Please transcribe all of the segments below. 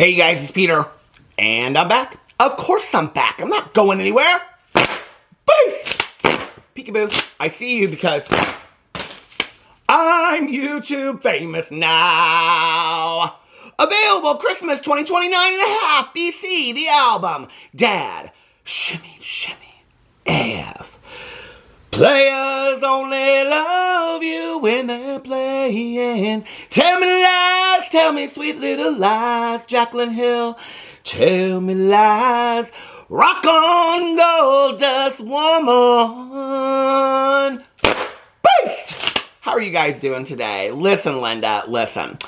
Hey guys, it's Peter, and I'm back. Of course I'm back. I'm not going anywhere. Boost! Peekaboo, I see you because I'm YouTube famous now. Available Christmas 2029.5 BC, the album. Dad, shimmy, shimmy, AF. Players only love you when they're playing. Tell me lies, tell me sweet little lies. Jaclyn Hill, tell me lies. Rock on, gold dust woman. Boost! How are you guys doing today? Listen, Linda, listen.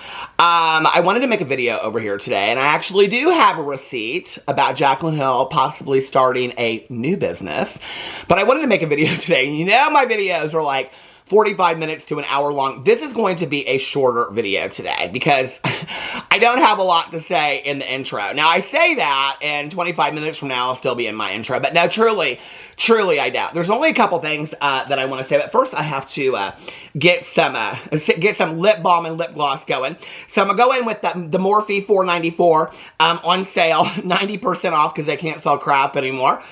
I wanted to make a video over here today, and I actually do have a receipt about Jaclyn Hill possibly starting a new business. But I wanted to make a video today. You know my videos are like 45 minutes to an hour long. This is going to be a shorter video today because I don't have a lot to say in the intro. Now, I say that, and 25 minutes from now, I'll still be in my intro. But no, truly, I doubt. There's only a couple things that I want to say. But first, I have to get some lip balm and lip gloss going. So I'm going to go in with the Morphe $4.94 on sale, 90% off because they can't sell crap anymore.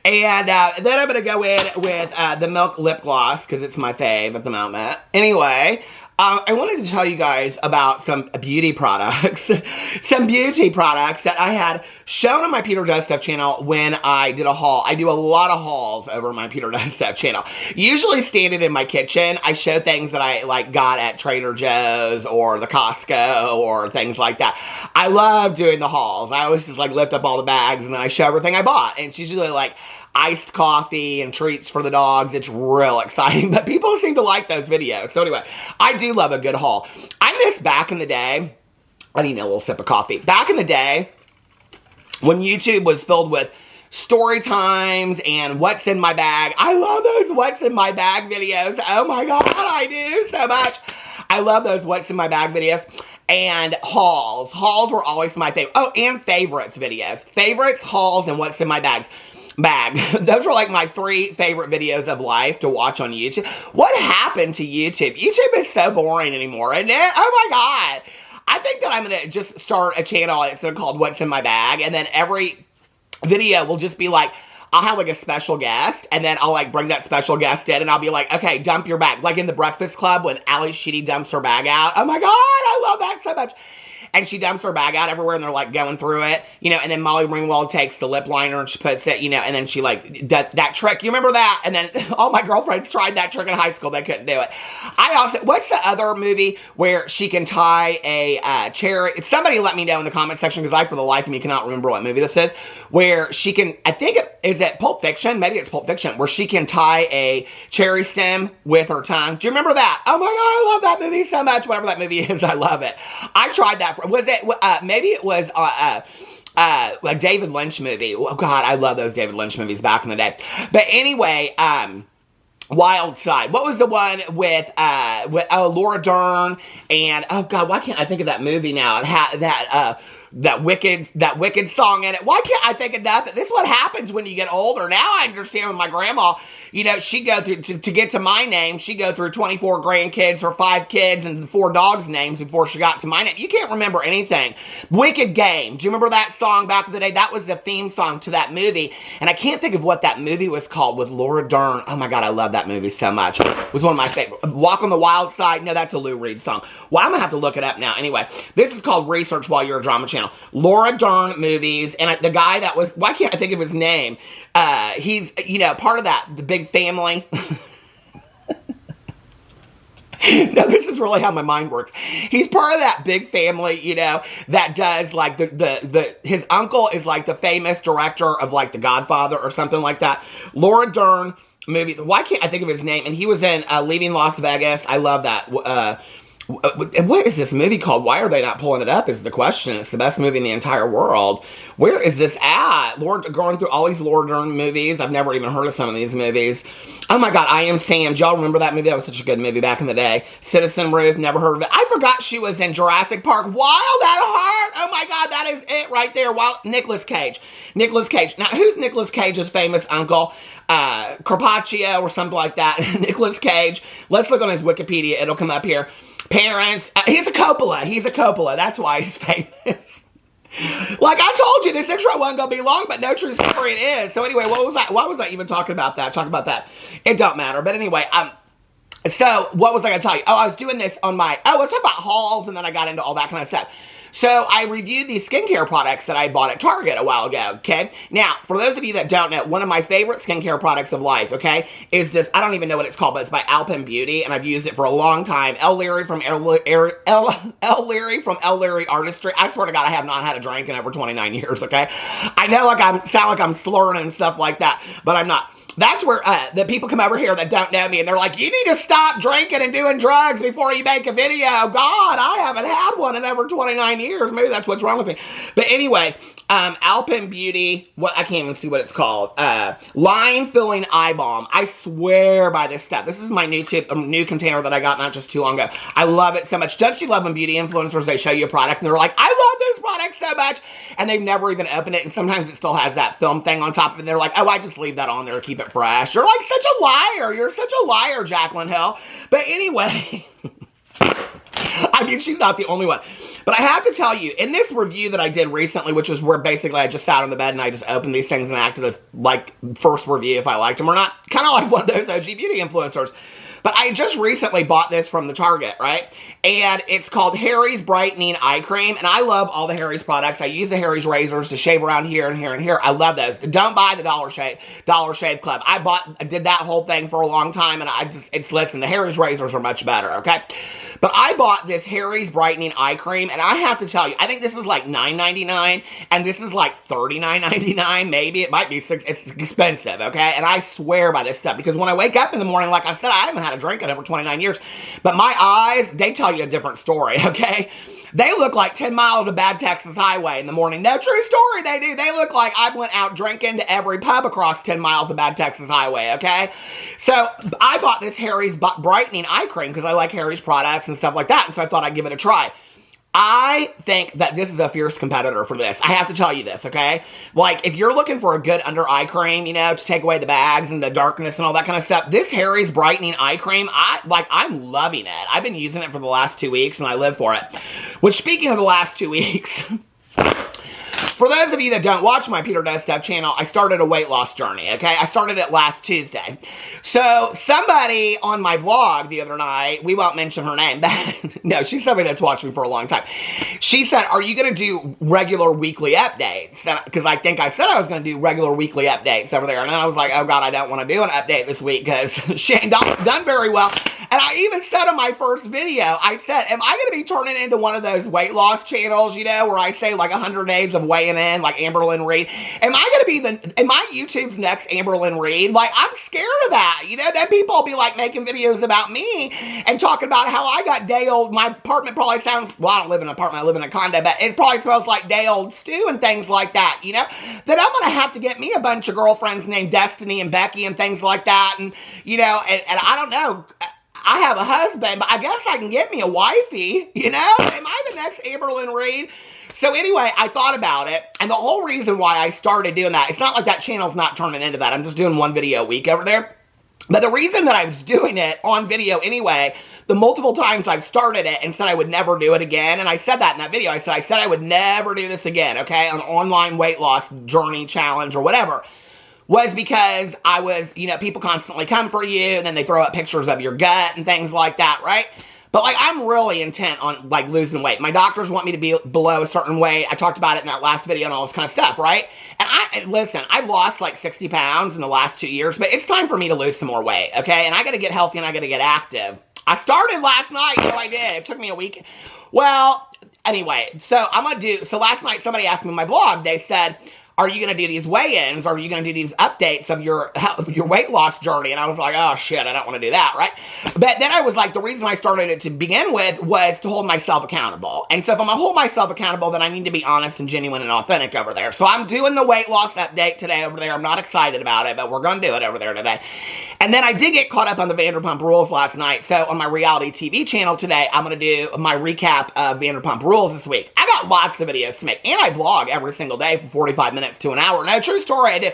And then I'm going to go in with the Milk lip gloss because it's my fave at the moment. Anyway, I wanted to tell you guys about some beauty products. Some beauty products that I had shown on my Peter Does Stuff channel when I did a haul. I do a lot of hauls over my Peter Does Stuff channel. Usually standing in my kitchen, I show things that I got at Trader Joe's or the Costco or things like that. I love doing the hauls. I always just lift up all the bags and then I show everything I bought. And it's usually iced coffee and treats for the dogs. It's real exciting, but people seem to like those videos. So anyway, I do love a good haul. I miss back in the day. I need a little sip of coffee. Back in the day, when YouTube was filled with story times and what's in my bag. I love those what's in my bag videos. Oh my God, I do so much. I love those what's in my bag videos. And hauls. Hauls were always my favorite. Oh, and favorites videos. Favorites, hauls, and what's in my bag. Those were my 3 favorite videos of life to watch on YouTube. What happened to YouTube? YouTube is so boring anymore, isn't it? Oh my God. I think that I'm going to just start a channel. It's called What's in My Bag. And then every video will just be I'll have a special guest, and then I'll bring that special guest in, and I'll be okay, dump your bag. Like in The Breakfast Club when Ali Sheedy dumps her bag out. Oh my God, I love that so much. And she dumps her bag out everywhere, and they're going through it, and then Molly Ringwald takes the lip liner and she puts it, and then she does that trick. You remember that? And then all my girlfriends tried that trick in high school. They couldn't do it. What's the other movie where she can tie a cherry? Somebody let me know in the comment section because I, for the life of me, cannot remember what movie this is. Where she can, is it Pulp Fiction? Maybe it's Pulp Fiction, where she can tie a cherry stem with her tongue. Do you remember that? Oh my God, I love that movie so much. Whatever that movie is, I love it. I tried that. Maybe it was a David Lynch movie. Oh God, I love those David Lynch movies back in the day. But anyway, Wild Side. What was the one with Laura Dern and, oh God, why can't I think of that movie now? It had that wicked song in it. Why can't I think of nothing? This is what happens when you get older. Now I understand with my grandma, she'd go through, to get to my name, she'd go through 24 grandkids, her 5 kids, and 4 dogs' names before she got to my name. You can't remember anything. Wicked Game. Do you remember that song back in the day? That was the theme song to that movie. And I can't think of what that movie was called with Laura Dern. Oh my God, I love that movie so much. It was one of my favorites. Walk on the Wild Side. No, that's a Lou Reed song. Well, I'm going to have to look it up now. Anyway, this is called Research While You're a Drama Channel. Laura Dern movies, and the guy that was, why can't I think of his name? He's, part of the big family. No, this is really how my mind works. He's part of that big family, that does, his uncle is, the famous director of, The Godfather or something like that. Laura Dern movies. Why can't I think of his name? And he was in Leaving Las Vegas. I love that. What is this movie called? Why are they not pulling it up is the question. It's the best movie in the entire world. Where is this at? Going through all these Laura Dern movies. I've never even heard of some of these movies. Oh my God, I Am Sam. Do y'all remember that movie? That was such a good movie back in the day. Citizen Ruth, never heard of it. I forgot she was in Jurassic Park. Wild at Heart. Oh my God, that is it right there. Nicolas Cage. Nicolas Cage. Now, who's Nicolas Cage's famous uncle? Carpaccio or something like that. Nicolas Cage. Let's look on his Wikipedia. It'll come up here. Parents. He's a Coppola. He's a Coppola. That's why he's famous. Like I told you, this intro wasn't gonna be long, but no true story it is. So anyway, what was that? Why was I even talking about that? It don't matter. But anyway, so what was I gonna tell you? Oh, I was doing this on my, I was talking about hauls, and then I got into all that kind of stuff. So I reviewed these skincare products that I bought at Target a while ago, okay? Now, for those of you that don't know, one of my favorite skincare products of life, okay, is this, I don't even know what it's called, but it's by Alpen Beauty, and I've used it for a long time. L. Leary from L. Leary Artistry. I swear to God, I have not had a drink in over 29 years, okay? I know sound like I'm slurring and stuff like that, but I'm not. That's where the people come over here that don't know me, and they're like, you need to stop drinking and doing drugs before you make a video. God, I haven't had one in over 29 years. Maybe that's what's wrong with me. But anyway, Alpen Beauty, I can't even see what it's called. Line Filling Eye Balm. I swear by this stuff. This is my new container that I got not just too long ago. I love it so much. Don't you love when beauty influencers, they show you a product, and they're like, I love this product so much, and they've never even opened it, and sometimes it still has that film thing on top of it, and they're like, oh, I just leave that on there to keep it fresh. You're like such a liar. You're such a liar, Jaclyn Hill. But anyway, I mean, she's not the only one. But I have to tell you, in this review that I did recently, which is where basically I just sat on the bed and I just opened these things and acted like first review if I liked them or not. Kind of like one of those OG beauty influencers. But I just recently bought this from the Target, right? And it's called Harry's Brightening Eye Cream. And I love all the Harry's products. I use the Harry's razors to shave around here and here and here. I love those. Don't buy the Dollar Shave Club. I did that whole thing for a long time, and listen, the Harry's razors are much better, okay? But I bought this Harry's Brightening Eye Cream, and I have to tell you, I think this is like $9.99, and this is like $39.99, maybe. It might be $6. It's expensive, okay? And I swear by this stuff, because when I wake up in the morning, like I said, I haven't had a drink in over 29 years, but my eyes, they tell you a different story, okay? They look like 10 miles of bad Texas highway in the morning. No, true story, they do. They look like I went out drinking to every pub across 10 miles of bad Texas highway, okay? So, I bought this Harry's Brightening Eye Cream because I like Harry's products and stuff like that, and so I thought I'd give it a try. I think that this is a fierce competitor for this. I have to tell you this, okay? Like, if you're looking for a good under-eye cream, you know, to take away the bags and the darkness and all that kind of stuff, this Harry's Brightening Eye Cream, I'm loving it. I've been using it for the last 2 weeks, and I live for it. Which, speaking of the last 2 weeks... For those of you that don't watch my Peter Does Stuff channel, I started a weight loss journey, okay? I started it last Tuesday. So, somebody on my vlog the other night, we won't mention her name, no, she's somebody that's watched me for a long time. She said, are you going to do regular weekly updates? Because I think I said I was going to do regular weekly updates over there. And I was like, oh God, I don't want to do an update this week because she ain't done very well. And I even said in my first video, I said, am I going to be turning into one of those weight loss channels, you know, where I say like 100 days of weighing in, like Amberlynn Reed? Am I going to be am I YouTube's next Amberlynn Reed? Like, I'm scared of that, you know, that people will be like making videos about me and talking about how I got day old, my apartment probably sounds, well, I don't live in an apartment, I live in a condo, but it probably smells like day old stew and things like that, you know, that I'm going to have to get me a bunch of girlfriends named Destiny and Becky and things like that, and, you know, and I don't know, I have a husband, but I guess I can get me a wifey, you know? Am I the next Amberlynn Reed? So anyway, I thought about it, and the whole reason why I started doing that, it's not like that channel's not turning into that. I'm just doing one video a week over there. But the reason that I was doing it on video anyway, the multiple times I've started it and said I would never do it again, and I said that in that video, I said I would never do this again, okay? An online weight loss journey challenge or whatever. Was because I was, you know, people constantly come for you, and then they throw up pictures of your gut and things like that, right? But, like, I'm really intent on, like, losing weight. My doctors want me to be below a certain weight. I talked about it in that last video and all this kind of stuff, right? And listen, I've lost, like, 60 pounds in the last 2 years, but it's time for me to lose some more weight, okay? And I gotta get healthy and I gotta get active. I started last night, you know I did. It took me a week. Well, anyway, so last night somebody asked me in my vlog, they said, are you going to do these weigh-ins? Or are you going to do these updates of your weight loss journey? And I was like, oh shit, I don't want to do that, right? But then I was like, the reason I started it to begin with was to hold myself accountable. And so if I'm going to hold myself accountable, then I need to be honest and genuine and authentic over there. So I'm doing the weight loss update today over there. I'm not excited about it, but we're going to do it over there today. And then I did get caught up on the Vanderpump Rules last night. So on my reality TV channel today, I'm going to do my recap of Vanderpump Rules this week. I got lots of videos to make, and I vlog every single day for 45 minutes minutes to an hour. No, true story, I do.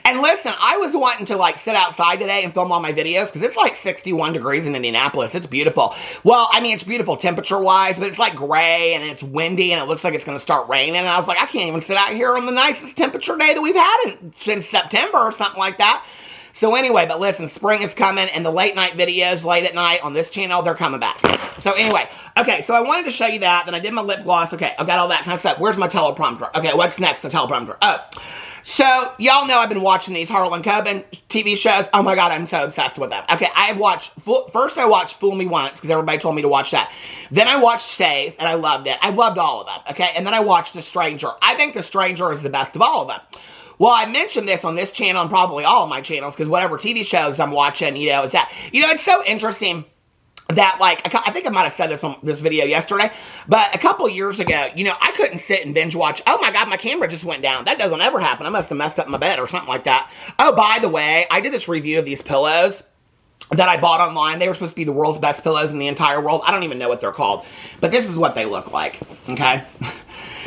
And listen, I was wanting to like sit outside today and film all my videos because it's like 61 degrees in Indianapolis. It's beautiful. Well, I mean, it's beautiful temperature-wise, but it's like gray and it's windy and it looks like it's going to start raining. And I was like, I can't even sit out here on the nicest temperature day that we've had since September or something like that. So anyway, but listen, spring is coming, and the late night videos, late at night on this channel, they're coming back. So anyway, okay, so I wanted to show you that, then I did my lip gloss, okay, I've got all that kind of stuff. Where's my teleprompter? Okay, what's next, the teleprompter? Oh, so y'all know I've been watching these Harlan Coben TV shows. Oh my God, I'm so obsessed with them. Okay, first I watched Fool Me Once, because everybody told me to watch that. Then I watched Safe, and I loved it. I loved all of them, okay, and then I watched The Stranger. I think The Stranger is the best of all of them. Well, I mentioned this on this channel and probably all of my channels because whatever TV shows I'm watching, you know, is that, you know, it's so interesting that, like, I think I might have said this on this video yesterday, but a couple years ago, you know, I couldn't sit and binge watch. Oh my God, my camera just went down. That doesn't ever happen. I must have messed up my bed or something like that. Oh, by the way, I did this review of these pillows that I bought online. They were supposed to be the world's best pillows in the entire world. I don't even know what they're called, but this is what they look like, okay?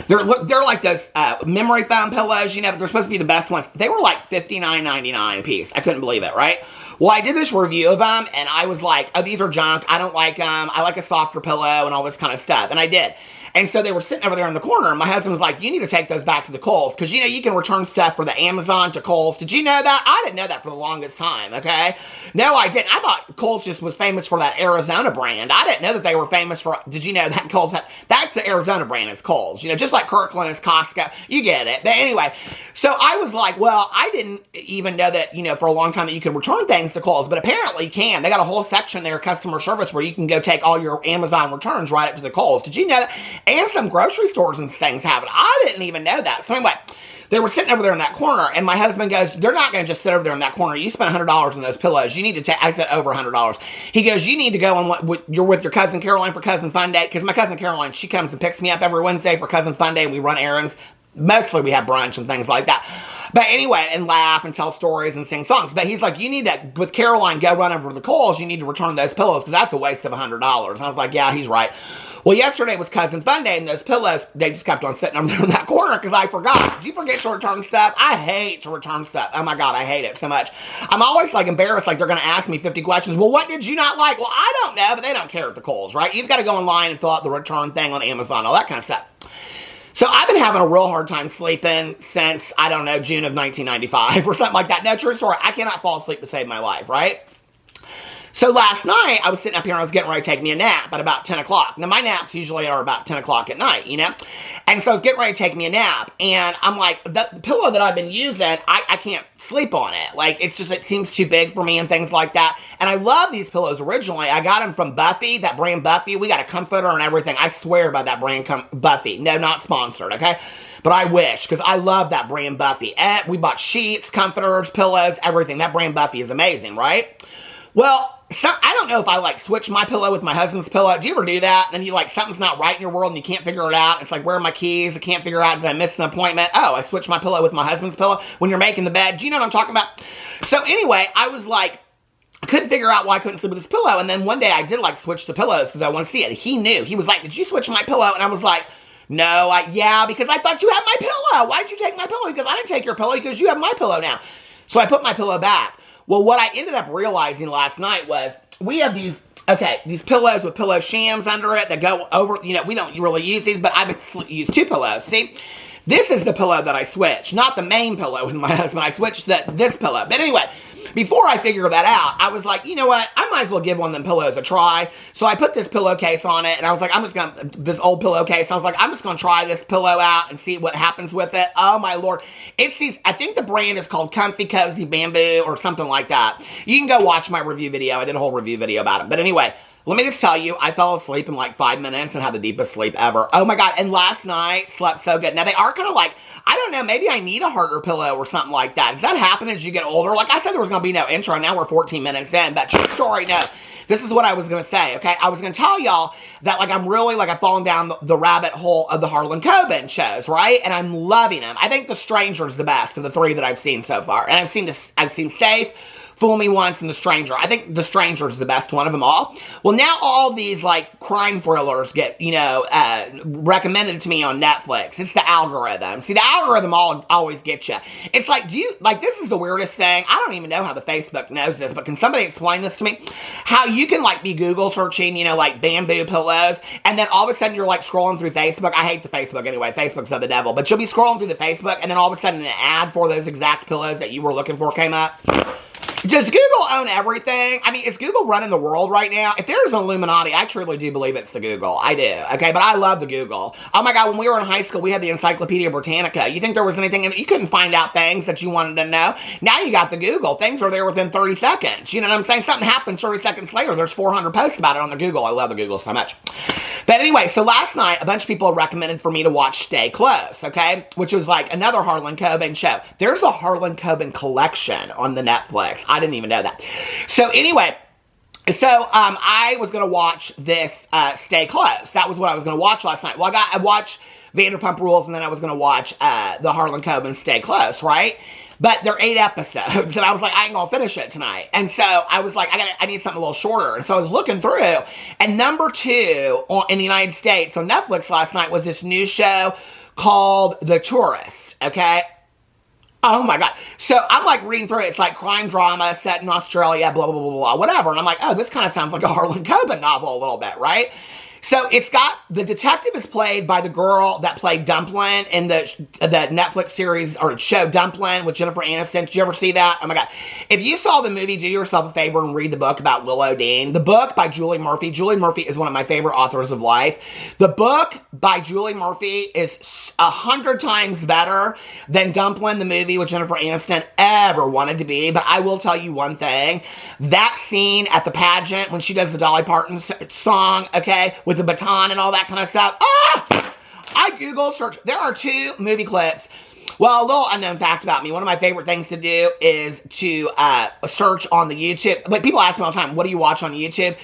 They're like those memory foam pillows, you know, but they're supposed to be the best ones. They were like $59.99 a piece. I couldn't believe it, right? Well, I did this review of them, and I was like, oh, these are junk. I don't like them. I like a softer pillow and all this kind of stuff. And I did. And so they were sitting over there in the corner, and my husband was like, you need to take those back to the Kohl's, because, you know, you can return stuff for the Amazon to Kohl's. Did you know that? I didn't know that for the longest time, okay? No, I didn't. I thought Kohl's just was famous for that Arizona brand. I didn't know that they were famous for, did you know that Kohl's, that's the Arizona brand, is Kohl's. You know, just like Kirkland is Costco. You get it. But anyway, so I was like, well, I didn't even know that, you know, for a long time that you could return things to Kohl's, but apparently you can. They got a whole section there, customer service, where you can go take all your Amazon returns right up to the Kohl's. Did you know that? And some grocery stores and things have it. I didn't even know that. So anyway, they were sitting over there in that corner, and my husband goes, they're not going to just sit over there in that corner. You spent $100 on those pillows. You need to take, I said over $100. He goes, you need to go on you're with your cousin Caroline for Cousin Fun Day, because my cousin Caroline, she comes and picks me up every Wednesday for Cousin Fun Day, and we run errands. Mostly we have brunch and things like that. But anyway, and laugh and tell stories and sing songs. But he's like, you need to, with Caroline, go run over to the Kohl's. You need to return those pillows, because that's a waste of $100. And I was like, yeah, he's right. Well, yesterday was Cousin Fun Day, and those pillows, they just kept on sitting over there in that corner because I forgot. Did you forget to return stuff? I hate to return stuff. Oh my God, I hate it so much. I'm always like embarrassed, like they're going to ask me 50 questions. Well, what did you not like? Well, I don't know, but they don't care at the Kohl's, right? You just got to go online and fill out the return thing on Amazon, all that kind of stuff. So I've been having a real hard time sleeping since, I don't know, June of 1995 or something like that. No, true story. I cannot fall asleep to save my life, right? So last night, I was sitting up here and I was getting ready to take me a nap at about 10 o'clock. Now, my naps usually are about 10 o'clock at night, you know? And so I was getting ready to take me a nap. And I'm like, the pillow that I've been using, I can't sleep on it. Like, it's just, it seems too big for me and things like that. And I love these pillows originally. I got them from Buffy, that brand Buffy. We got a comforter and everything. I swear by that brand Buffy. No, not sponsored, okay? But I wish, because I love that brand Buffy. We bought sheets, comforters, pillows, everything. That brand Buffy is amazing, right? Well, I don't know if I, like, switch my pillow with my husband's pillow. Do you ever do that? And then you, like, something's not right in your world and you can't figure it out. It's like, where are my keys? I can't figure out, did I miss an appointment? Oh, I switched my pillow with my husband's pillow when you're making the bed. Do you know what I'm talking about? So anyway, I was like, I couldn't figure out why I couldn't sleep with this pillow. And then one day I did, like, switch the pillows because I want to see it. He knew. He was like, did you switch my pillow? And I was like, no, yeah, because I thought you had my pillow. Why'd you take my pillow? Because I didn't take your pillow, because you have my pillow now. So I put my pillow back. Well, what I ended up realizing last night was we have these, okay, these pillows with pillow shams under it that go over, you know, we don't really use these, but I would use two pillows. See, this is the pillow that I switched, not the main pillow with my husband. I switched this pillow. But anyway, before I figured that out, I was like, you know what? I might as well give one of them pillows a try. So I put this pillowcase on it, and I was like, I'm just going to, this old pillowcase, I was like, I'm just going to try this pillow out and see what happens with it. Oh, my Lord. It's these, I think the brand is called Comfy Cozy Bamboo or something like that. You can go watch my review video. I did a whole review video about it. But anyway, let me just tell you, I fell asleep in like 5 minutes and had the deepest sleep ever. Oh, my God. And last night, slept so good. Now, they are kind of like, I don't know, maybe I need a harder pillow or something like that. Does that happen as you get older? Like I said, there was going to be no intro. Now we're 14 minutes in. But true story, no. This is what I was going to say, okay? I was going to tell y'all that, like, I'm really, like, I've fallen down the rabbit hole of the Harlan Coben shows, right? And I'm loving them. I think The Stranger's the best of the three that I've seen so far. And I've seen Safe, Fool Me Once, and The Stranger. I think The Stranger is the best one of them all. Well, now all these, like, crime thrillers get, you know, recommended to me on Netflix. It's the algorithm. See, the algorithm always gets you. It's like, this is the weirdest thing. I don't even know how the Facebook knows this, but can somebody explain this to me? How you can, like, be Google searching, you know, like, bamboo pillows, and then all of a sudden you're, like, scrolling through Facebook. I hate the Facebook anyway. Facebook's of the devil. But you'll be scrolling through the Facebook, and then all of a sudden an ad for those exact pillows that you were looking for came up. Does Google own everything? I mean, is Google running the world right now? If there's an Illuminati, I truly do believe it's the Google. I do, okay? But I love the Google. Oh my God, when we were in high school, we had the Encyclopedia Britannica. You think there was anything in it? You couldn't find out things that you wanted to know. Now you got the Google. Things are there within 30 seconds. You know what I'm saying? Something happens 30 seconds later. There's 400 posts about it on the Google. I love the Google so much. But anyway, so last night, a bunch of people recommended for me to watch Stay Close, okay? Which was like another Harlan Coben show. There's a Harlan Coben collection on the Netflix. I didn't even know that. So anyway, I was going to watch this Stay Close. That was what I was going to watch last night. Well, I watched Vanderpump Rules, and then I was going to watch the Harlan Coben Stay Close, right? But they're 8 episodes, and I was like, I ain't gonna finish it tonight. And so I was like, I need something a little shorter. And so I was looking through, and number 2 in the United States on Netflix last night was this new show called The Tourist, okay? Oh my God. So I'm like reading through it. It's like crime drama set in Australia, blah, blah, blah, blah, whatever. And I'm like, oh, this kind of sounds like a Harlan Coben novel a little bit, right? So it's got, the detective is played by the girl that played Dumplin in the Netflix series or show Dumplin with Jennifer Aniston. Did you ever see that? Oh my God. If you saw the movie, do yourself a favor and read the book about Willow Dean. The book by Julie Murphy. Julie Murphy is one of my favorite authors of life. The book by Julie Murphy is 100 times better than Dumplin, the movie with Jennifer Aniston, ever wanted to be. But I will tell you one thing. That scene at the pageant when she does the Dolly Parton song, okay, with the baton and all that kind of stuff. Ah! I Google search. There are 2 movie clips. Well, a little unknown fact about me. One of my favorite things to do is to search on the YouTube. Like, people ask me all the time, what do you watch on YouTube?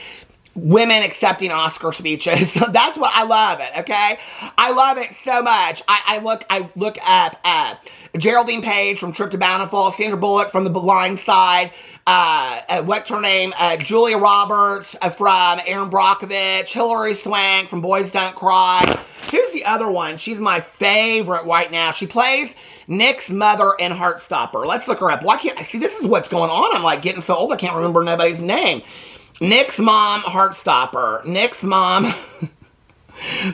Women accepting Oscar speeches. That's what I love it, okay? I love it so much. I look up Geraldine Page from Trip to Bountiful, Sandra Bullock from The Blind Side, what's her name? Julia Roberts from Erin Brockovich, Hilary Swank from Boys Don't Cry. Here's the other one. She's my favorite right now. She plays Nick's mother in Heartstopper. Let's look her up. Why can't I see? This is what's going on. I'm like getting so old I can't remember nobody's name. Nick's mom, Heartstopper. Nick's mom.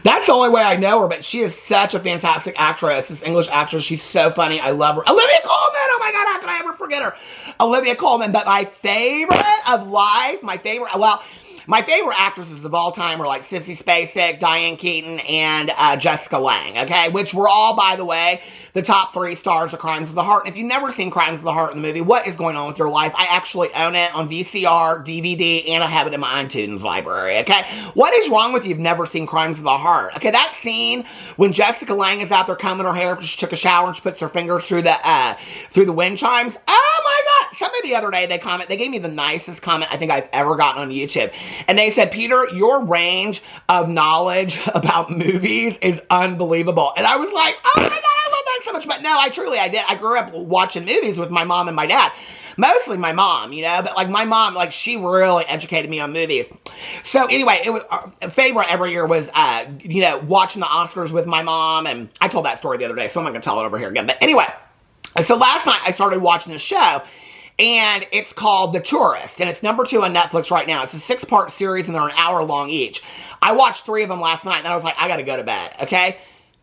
That's the only way I know her, but she is such a fantastic actress. This English actress. She's so funny. I love her. Olivia Colman! Oh my God, how can I ever forget her? Olivia Colman. But my favorite of life, my favorite actresses of all time are like Sissy Spacek, Diane Keaton, and Jessica Lange, okay? Which were all, by the way, the top 3 stars of Crimes of the Heart. And if you've never seen Crimes of the Heart in the movie, what is going on with your life? I actually own it on VCR, DVD, and I have it in my iTunes library, okay? What is wrong with you if you've never seen Crimes of the Heart? Okay, that scene when Jessica Lange is out there combing her hair because she took a shower and she puts her fingers through the wind chimes. Oh my God! Somebody the other day, they gave me the nicest comment I think I've ever gotten on YouTube. And they said, Peter, your range of knowledge about movies is unbelievable. And I was like, oh my God, I love that so much. But no, I did. I grew up watching movies with my mom and my dad. Mostly my mom, you know, but like my mom, like she really educated me on movies. So anyway, it was a favorite every year was, you know, watching the Oscars with my mom. And I told that story the other day, so I'm not going to tell it over here again. But anyway, so last night I started watching this show. And it's called The Tourist, and it's number 2 on Netflix right now. It's a 6-part series, and they're an hour long each. I watched 3 of them last night, and I was like, I gotta go to bed, okay?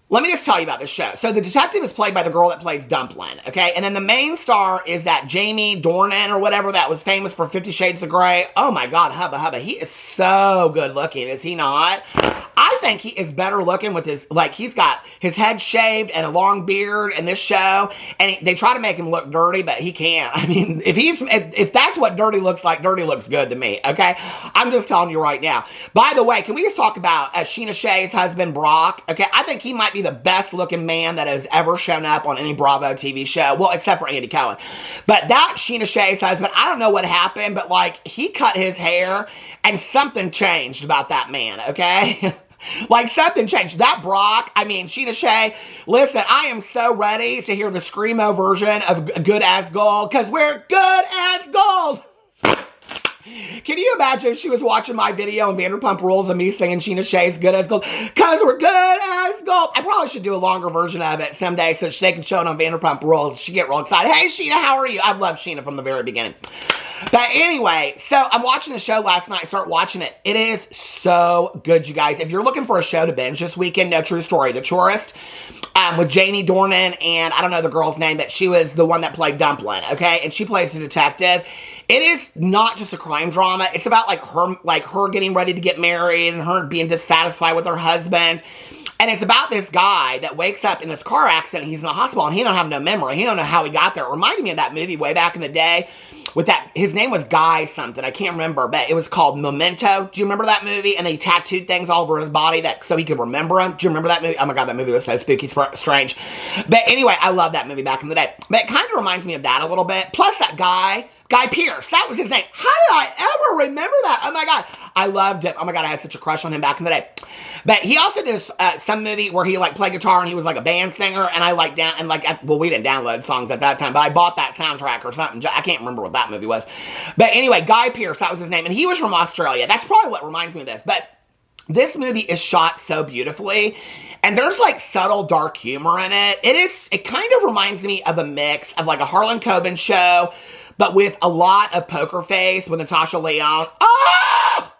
Let me just tell you about this show. So the detective is played by the girl that plays Dumplin, okay? And then the main star is that Jamie Dornan or whatever that was famous for 50 Shades of Grey. Oh my God, hubba hubba. He is so good looking, is he not? I think he is better looking with his, like, he's got his head shaved and a long beard in this show. And they try to make him look dirty, but he can't. I mean, if that's what dirty looks like, dirty looks good to me, okay? I'm just telling you right now. By the way, can we just talk about Sheena Shea's husband, Brock? Okay, I think he might be the best looking man that has ever shown up on any Bravo TV show. Well, except for Andy Cohen. But that Sheena Shea's husband, I don't know what happened, but like he cut his hair and something changed about that man, okay? Like, something changed. That Brock, I mean, Sheena Shea, listen, I am so ready to hear the Screamo version of Good as Gold, because we're good as gold. Can you imagine if she was watching my video on Vanderpump Rules of me singing Sheena Shea's Good as Gold? Because we're good as gold. I probably should do a longer version of it someday so they can show it on Vanderpump Rules. She'd get real excited. Hey, Sheena, how are you? I've loved Sheena from the very beginning. But anyway, so I'm watching the show last night. Start watching it. It is so good, you guys. If you're looking for a show to binge this weekend, no, true story, The Tourist, with Janie Dornan, and I don't know the girl's name, but she was the one that played Dumplin', okay? And she plays a detective. It is not just a crime drama. It's about her getting ready to get married and her being dissatisfied with her husband. And it's about this guy that wakes up in this car accident. He's in the hospital and he don't have no memory. He don't know how he got there. It reminded me of that movie way back in the day with that, his name was Guy something. I can't remember, but it was called Memento. Do you remember that movie? And they tattooed things all over his body so he could remember them. Do you remember that movie? Oh my God, that movie was so spooky, strange. But anyway, I love that movie back in the day. But it kind of reminds me of that a little bit. Plus that Guy Pearce, that was his name. How did I ever remember that? Oh my God, I loved it. Oh my God, I had such a crush on him back in the day. But he also did some movie where he played guitar and he was like a band singer, and I we didn't download songs at that time, but I bought that soundtrack or something. I can't remember what that movie was. But anyway, Guy Pearce, that was his name, and he was from Australia. That's probably what reminds me of this. But this movie is shot so beautifully, and there's subtle dark humor in it. It kind of reminds me of a mix of a Harlan Coben show, but with a lot of Poker Face with Natasha Lyonne. Oh!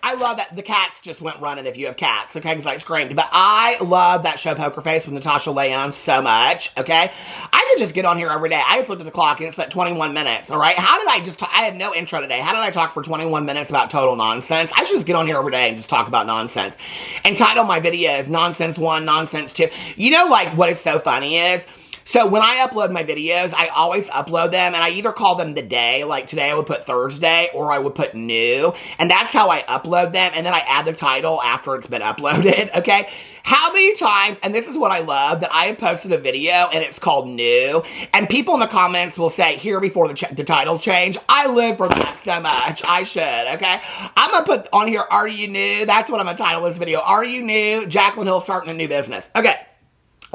I love that. The cats just went running if you have cats, okay, because I screamed. But I love that show Poker Face with Natasha Lyonne so much, okay? I could just get on here every day. I just looked at the clock and it's 21 minutes, all right? How did I had no intro today. How did I talk for 21 minutes about total nonsense? I should just get on here every day and just talk about nonsense. And title my videos Nonsense 1, Nonsense 2. You know, what is so funny is, so when I upload my videos, I always upload them, and I either call them the day, like today I would put Thursday, or I would put new, and that's how I upload them, and then I add the title after it's been uploaded, okay? How many times, and this is what I love, that I have posted a video, and it's called new, and people in the comments will say, here before the title change. I live for that so much. I should, okay? I'm going to put on here, are you new? That's what I'm going to title this video. Are you new? Jaclyn Hill starting a new business. Okay.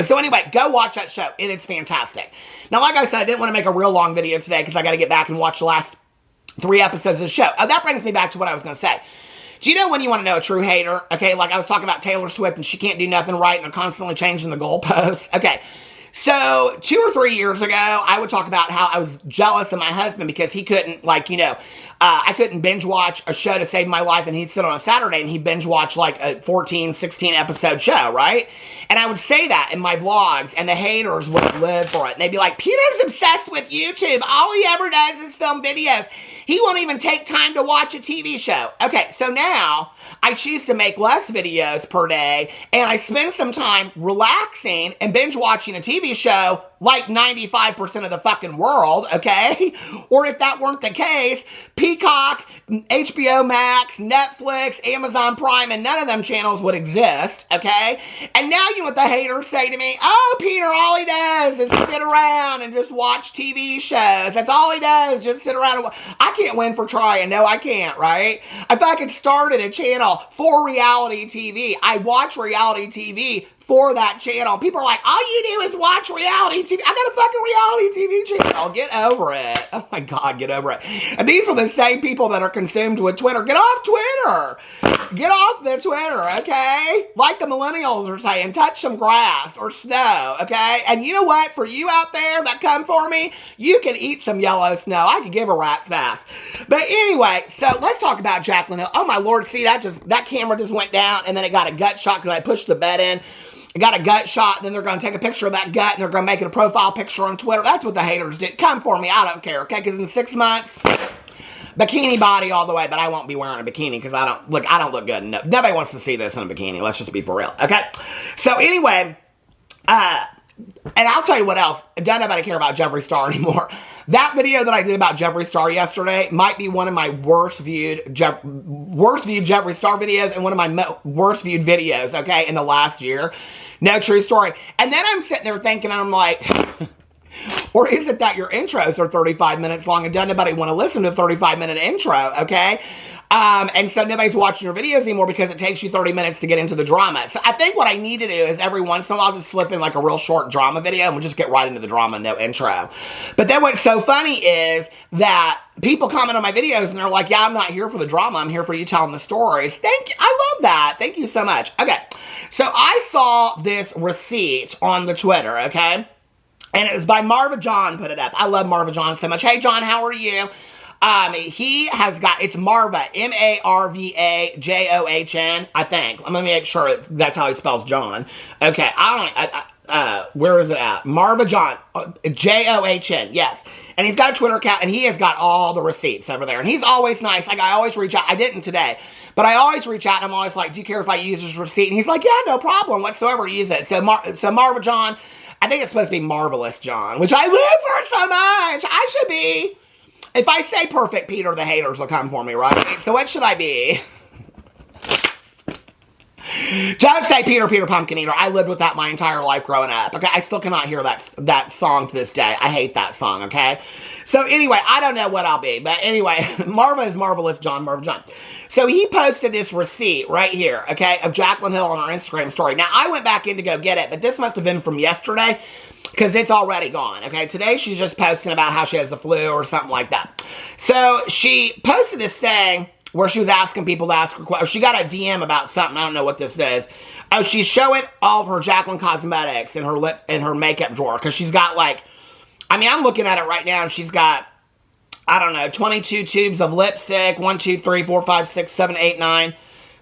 So anyway, go watch that show. It is fantastic. Now, like I said, I didn't want to make a real long video today because I got to get back and watch the last 3 episodes of the show. Oh, that brings me back to what I was going to say. Do you know when you want to know a true hater? Okay, I was talking about Taylor Swift and she can't do nothing right and they're constantly changing the goalposts. Okay, so 2 or 3 years ago, I would talk about how I was jealous of my husband because he couldn't, I couldn't binge watch a show to save my life, and he'd sit on a Saturday and he'd binge watch a 14, 16 episode show, right? And I would say that in my vlogs, and the haters would live for it. And they'd be like, Peter's obsessed with YouTube. All he ever does is film videos. He won't even take time to watch a TV show. Okay, so now I choose to make less videos per day, and I spend some time relaxing and binge watching a TV show like 95% of the fucking world, okay? Or if that weren't the case, Peacock, HBO Max, Netflix, Amazon Prime, and none of them channels would exist, okay? And now you know what the haters say to me? Oh, Peter, all he does is sit around and just watch TV shows. That's all he does, just sit around and watch. I can't win for trying. No, I can't, right? If I could start a channel for reality TV, I watch reality TV for that channel. People are like, all you do is watch reality TV. I got a fucking reality TV channel. Get over it. Oh my God, get over it. And these are the same people that are consumed with Twitter. Get off Twitter. Get off the Twitter, okay? Like the millennials are saying, touch some grass or snow, okay? And you know what? For you out there that come for me, you can eat some yellow snow. I could give a rat's ass. But anyway, so let's talk about Jaclyn Hill. Oh my Lord, see, that camera just went down and then it got a gut shot because I pushed the bed in. I got a gut shot, and then they're going to take a picture of that gut, and they're going to make it a profile picture on Twitter. That's what the haters did. Come for me. I don't care, okay? Because in 6 months, bikini body all the way, but I won't be wearing a bikini because I don't look good. No, nobody wants to see this in a bikini. Let's just be for real, okay? So anyway, and I'll tell you what else. Don't nobody care about Jeffree Star anymore. That video that I did about Jeffree Star yesterday might be one of my worst viewed Jeffree Star videos and one of my worst viewed videos, okay, in the last year. No, true story. And then I'm sitting there thinking, I'm like, Or is it that your intros are 35 minutes long and doesn't nobody want to listen to a 35-minute intro, okay? And so nobody's watching your videos anymore because it takes you 30 minutes to get into the drama. So I think what I need to do is every once in a while I'll just slip in like a real short drama video and we'll just get right into the drama, no intro. But then what's so funny is that people comment on my videos and they're like, yeah, I'm not here for the drama. I'm here for you telling the stories. Thank you. I love that. Thank you so much. Okay. So I saw this receipt on the Twitter, okay? And it was by Marva John put it up. I love Marva John so much. Hey, John, how are you? He has got, it's Marva, M-A-R-V-A-J-O-H-N, I think. Let me make sure that's how he spells John. Okay, where is it at? Marva John, J-O-H-N, yes. And he's got a Twitter account, and he has got all the receipts over there. And he's always nice. Like, I always reach out. I didn't today. But I always reach out, and I'm always like, do you care if I use this receipt? And he's like, yeah, no problem whatsoever. Use it. So Marva John, I think it's supposed to be Marvelous John, which I live for so much. I should be. If I say perfect Peter, the haters will come for me, right? So what should I be? Don't say Peter, Peter Pumpkin Eater. I lived with that my entire life growing up. Okay, I still cannot hear that song to this day. I hate that song, okay? So anyway, I don't know what I'll be. But anyway, Marva is Marvelous John, Marva John. So he posted this receipt right here, okay, of Jaclyn Hill on her Instagram story. Now, I went back in to go get it, but this must have been from yesterday because it's already gone, okay? Today, she's just posting about how she has the flu or something like that. So she posted this thing where she was asking people to ask her questions. She got a DM about something. I don't know what this is. Oh, she's showing all of her Jaclyn cosmetics in her lip and her makeup drawer because she's got like, I mean, I'm looking at it right now and she's got, I don't know, 22 tubes of lipstick, 1, 2, 3, 4, 5, 6, 7, 8,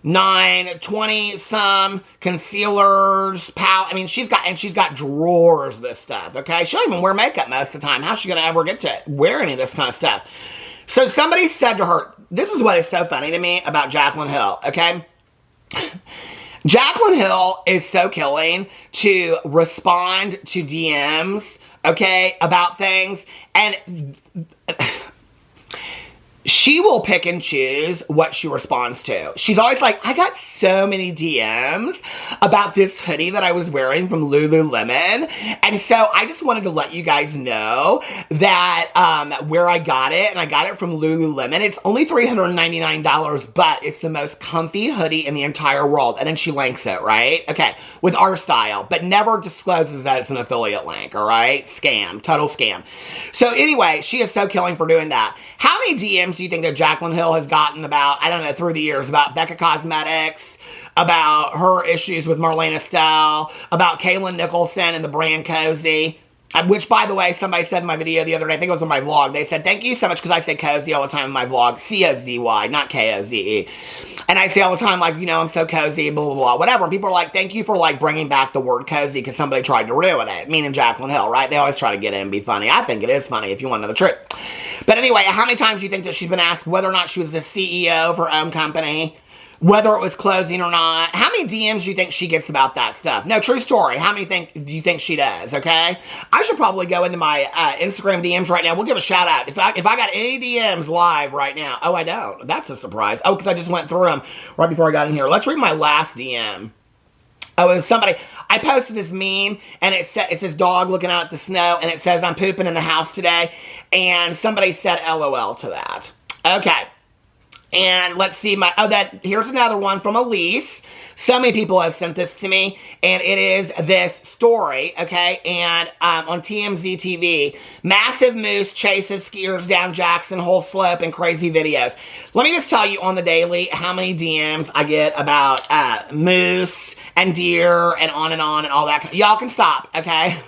9, 20 some concealers, I mean, she's got drawers of this stuff, okay? She don't even wear makeup most of the time. How's she gonna ever get to wear any of this kind of stuff? So somebody said to her, this is what is so funny to me about Jaclyn Hill, okay? Jaclyn Hill is so killing to respond to DMs, okay, about things, and she will pick and choose what she responds to. She's always like, I got so many DMs about this hoodie that I was wearing from Lululemon. And so I just wanted to let you guys know that where I got it, and I got it from Lululemon. It's only $399, but it's the most comfy hoodie in the entire world. And then she links it, right? Okay, with our style, but never discloses that it's an affiliate link, all right? Scam, total scam. So anyway, she is so killing for doing that. How many DMs do you think that Jaclyn Hill has gotten about, I don't know, through the years, about Becca Cosmetics, about her issues with Marlene Estelle, about Kaylin Nicholson and the brand Cozy? Which, by the way, somebody said in my video the other day, I think it was on my vlog, they said, thank you so much, because I say cozy all the time in my vlog, C-O-Z-Y, not K-O-Z-E. And I say all the time, like, you know, I'm so cozy, blah, blah, blah, whatever. And people are like, thank you for, like, bringing back the word cozy, because somebody tried to ruin it, meaning Jaclyn Hill, right? They always try to get in and be funny. I think it is funny, if you want to know the truth. But anyway, how many times do you think that she's been asked whether or not she was the CEO of her own company? Whether it was closing or not. How many DMs do you think she gets about that stuff? No, true story. How many do you think she does, okay? I should probably go into my Instagram DMs right now. We'll give a shout out. If I got any DMs live right now. Oh, I don't. That's a surprise. Oh, because I just went through them right before I got in here. Let's read my last DM. Oh, it was somebody. I posted this meme, and it's this dog looking out at the snow, and it says, I'm pooping in the house today. And somebody said LOL to that. Okay. And let's see here's another one from Elise. So many people have sent this to me, and it is this story, okay? And on TMZ TV, massive moose chases skiers down Jackson Hole slope in crazy videos. Let me just tell you on the daily how many DMs I get about moose and deer and on and all that. Y'all can stop, okay?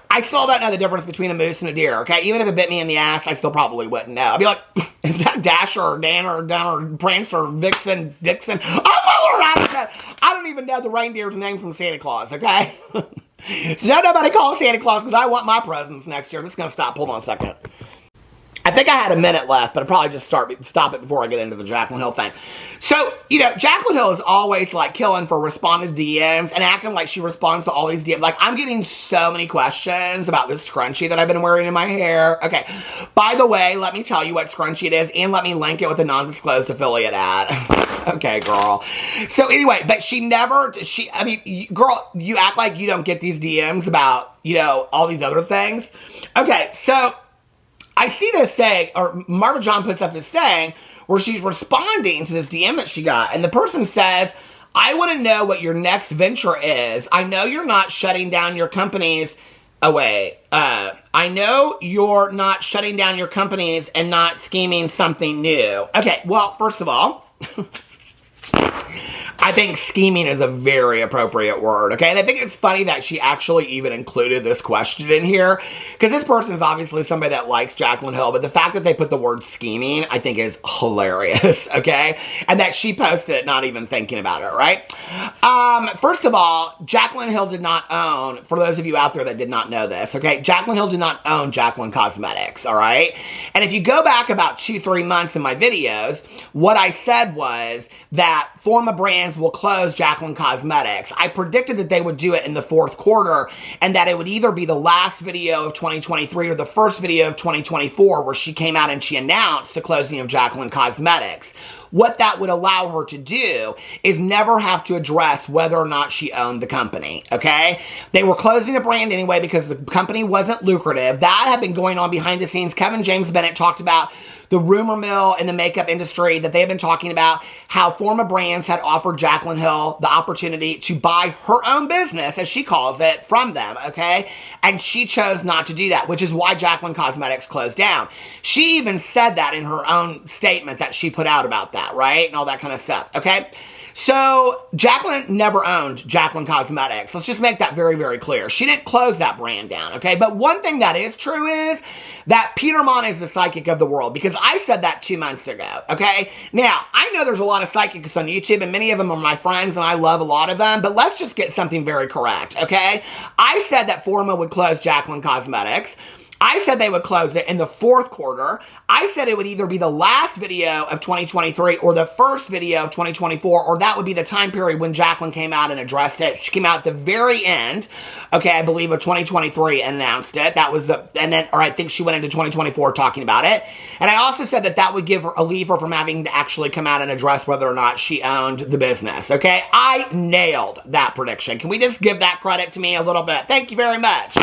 I still don't know the difference between a moose and a deer, okay? Even if it bit me in the ass, I still probably wouldn't know. I'd be like, is that Dasher or Dan or Prince or Vixen, Dixon? I don't even know the reindeer's name from Santa Claus, okay? So nobody calls Santa Claus because I want my presents next year. This is going to stop. Hold on a second. I think I had a minute left, but I'll probably just stop it before I get into the Jaclyn Hill thing. So, you know, Jaclyn Hill is always like killing for responding to DMs and acting like she responds to all these DMs. Like, I'm getting so many questions about this scrunchie that I've been wearing in my hair. Okay, by the way, let me tell you what scrunchie it is, and let me link it with a non-disclosed affiliate ad. Okay, girl. So anyway, but I mean, girl, you act like you don't get these DMs about, you know, all these other things. Okay, so I see this thing, or Marva John puts up this thing where she's responding to this DM that she got, and the person says, I want to know what your next venture is. I know you're not shutting down your companies. Oh, wait. I know you're not shutting down your companies and not scheming something new. Okay, well, first of all, I think scheming is a very appropriate word, okay? And I think it's funny that she actually even included this question in here, because this person is obviously somebody that likes Jaclyn Hill, but the fact that they put the word scheming, I think is hilarious, okay? And that she posted it not even thinking about it, right? First of all, Jaclyn Hill did not own, for those of you out there that did not know this, okay? Jaclyn Hill did not own Jaclyn Cosmetics, all right? And if you go back about 2-3 months in my videos, what I said was that Forma Brands will close Jaclyn Cosmetics. I predicted that they would do it in the 4th quarter, and that it would either be the last video of 2023 or the first video of 2024 where she came out and she announced the closing of Jaclyn Cosmetics. What that would allow her to do is never have to address whether or not she owned the company, okay? They were closing the brand anyway because the company wasn't lucrative. That had been going on behind the scenes. Kevin James Bennett talked about the rumor mill in the makeup industry that they've been talking about, how Forma Brands had offered Jaclyn Hill the opportunity to buy her own business, as she calls it, from them, okay? And she chose not to do that, which is why Jaclyn Cosmetics closed down. She even said that in her own statement that she put out about that, right? And all that kind of stuff, okay? So, Jaclyn never owned Jaclyn Cosmetics. Let's just make that very, very clear. She didn't close that brand down, okay? But one thing that is true is that Peter Monn is the psychic of the world, because I said that 2 months ago, okay? Now, I know there's a lot of psychics on YouTube, and many of them are my friends, and I love a lot of them, but let's just get something very correct, okay? I said that Forma would close Jaclyn Cosmetics. I said they would close it in the 4th quarter. I said it would either be the last video of 2023 or the first video of 2024, or that would be the time period when Jaclyn came out and addressed it. She came out at the very end, okay, I believe of 2023 and announced it. That was or I think she went into 2024 talking about it. And I also said that that would relieve her from having to actually come out and address whether or not she owned the business, okay? I nailed that prediction. Can we just give that credit to me a little bit? Thank you very much.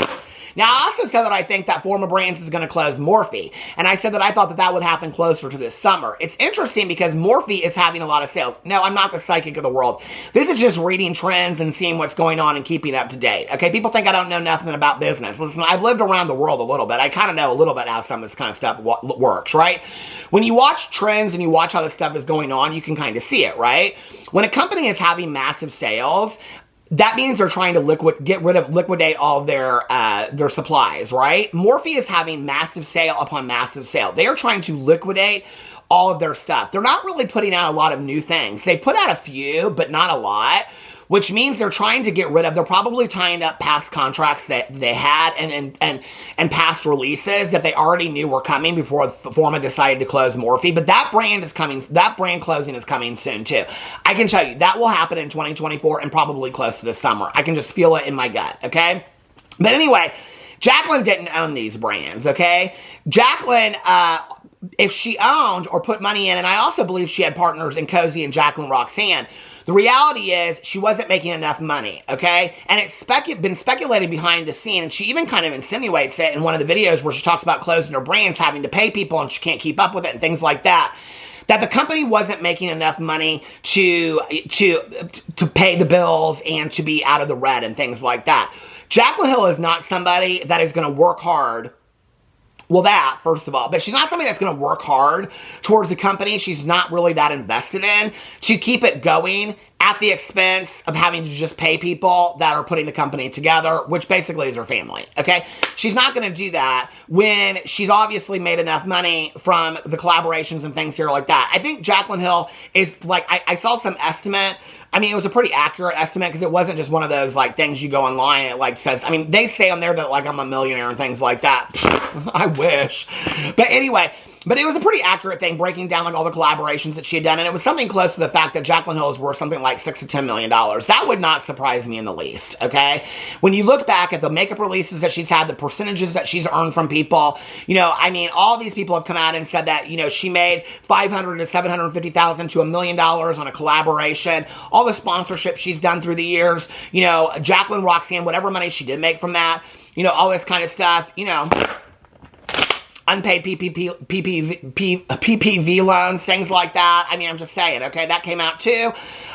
Now, I also said that I think that Forma Brands is going to close Morphe, and I said that I thought that that would happen closer to this summer. It's interesting because Morphe is having a lot of sales. No, I'm not the psychic of the world. This is just reading trends and seeing what's going on and keeping up to date. Okay, people think I don't know nothing about business. Listen, I've lived around the world a little bit. I kind of know a little bit how some of this kind of stuff works, right? When you watch trends and you watch how this stuff is going on, you can kind of see it, right? When a company is having massive sales, that means they're trying to liquidate all of their supplies, right? Morphe is having massive sale upon massive sale. They are trying to liquidate all of their stuff. They're not really putting out a lot of new things. They put out a few, but not a lot, which means they're trying to get rid of, they're probably tying up past contracts that they had and past releases that they already knew were coming before Forma decided to close Morphe. But that brand is coming, that brand closing is coming soon too. I can tell you, that will happen in 2024 and probably close to the summer. I can just feel it in my gut, okay? But anyway, Jaclyn didn't own these brands, okay? Jaclyn, if she owned or put money in, and I also believe she had partners in Cozy and Jaclyn Roxanne, the reality is she wasn't making enough money, okay? And it's been speculated behind the scene, and she even kind of insinuates it in one of the videos where she talks about closing her brands, having to pay people, and she can't keep up with it and things like that, that the company wasn't making enough money to pay the bills and to be out of the red and things like that. Jaclyn Hill is not somebody that is going to work hard. Well, that, first of all. But she's not somebody that's going to work hard towards the company she's not really that invested in to keep it going at the expense of having to just pay people that are putting the company together, which basically is her family, okay? She's not going to do that when she's obviously made enough money from the collaborations and things here like that. I think Jaclyn Hill is, like, I saw some estimate. I mean, it was a pretty accurate estimate because it wasn't just one of those, like, things you go online and it, like, says, I mean, they say on there that, like, I'm a millionaire and things like that. I wish. But anyway, but it was a pretty accurate thing, breaking down like all the collaborations that she had done, and it was something close to the fact that Jaclyn Hill is worth something like $6 to $10 million. That would not surprise me in the least, okay? When you look back at the makeup releases that she's had, the percentages that she's earned from people, you know, I mean, all these people have come out and said that, you know, she made $500,000 to $750,000 to $1 million on a collaboration. All the sponsorship she's done through the years, you know, Jaclyn, Roxanne, whatever money she did make from that, you know, all this kind of stuff, you know, unpaid PPV loans, things like that. I mean, I'm just saying, okay, that came out too.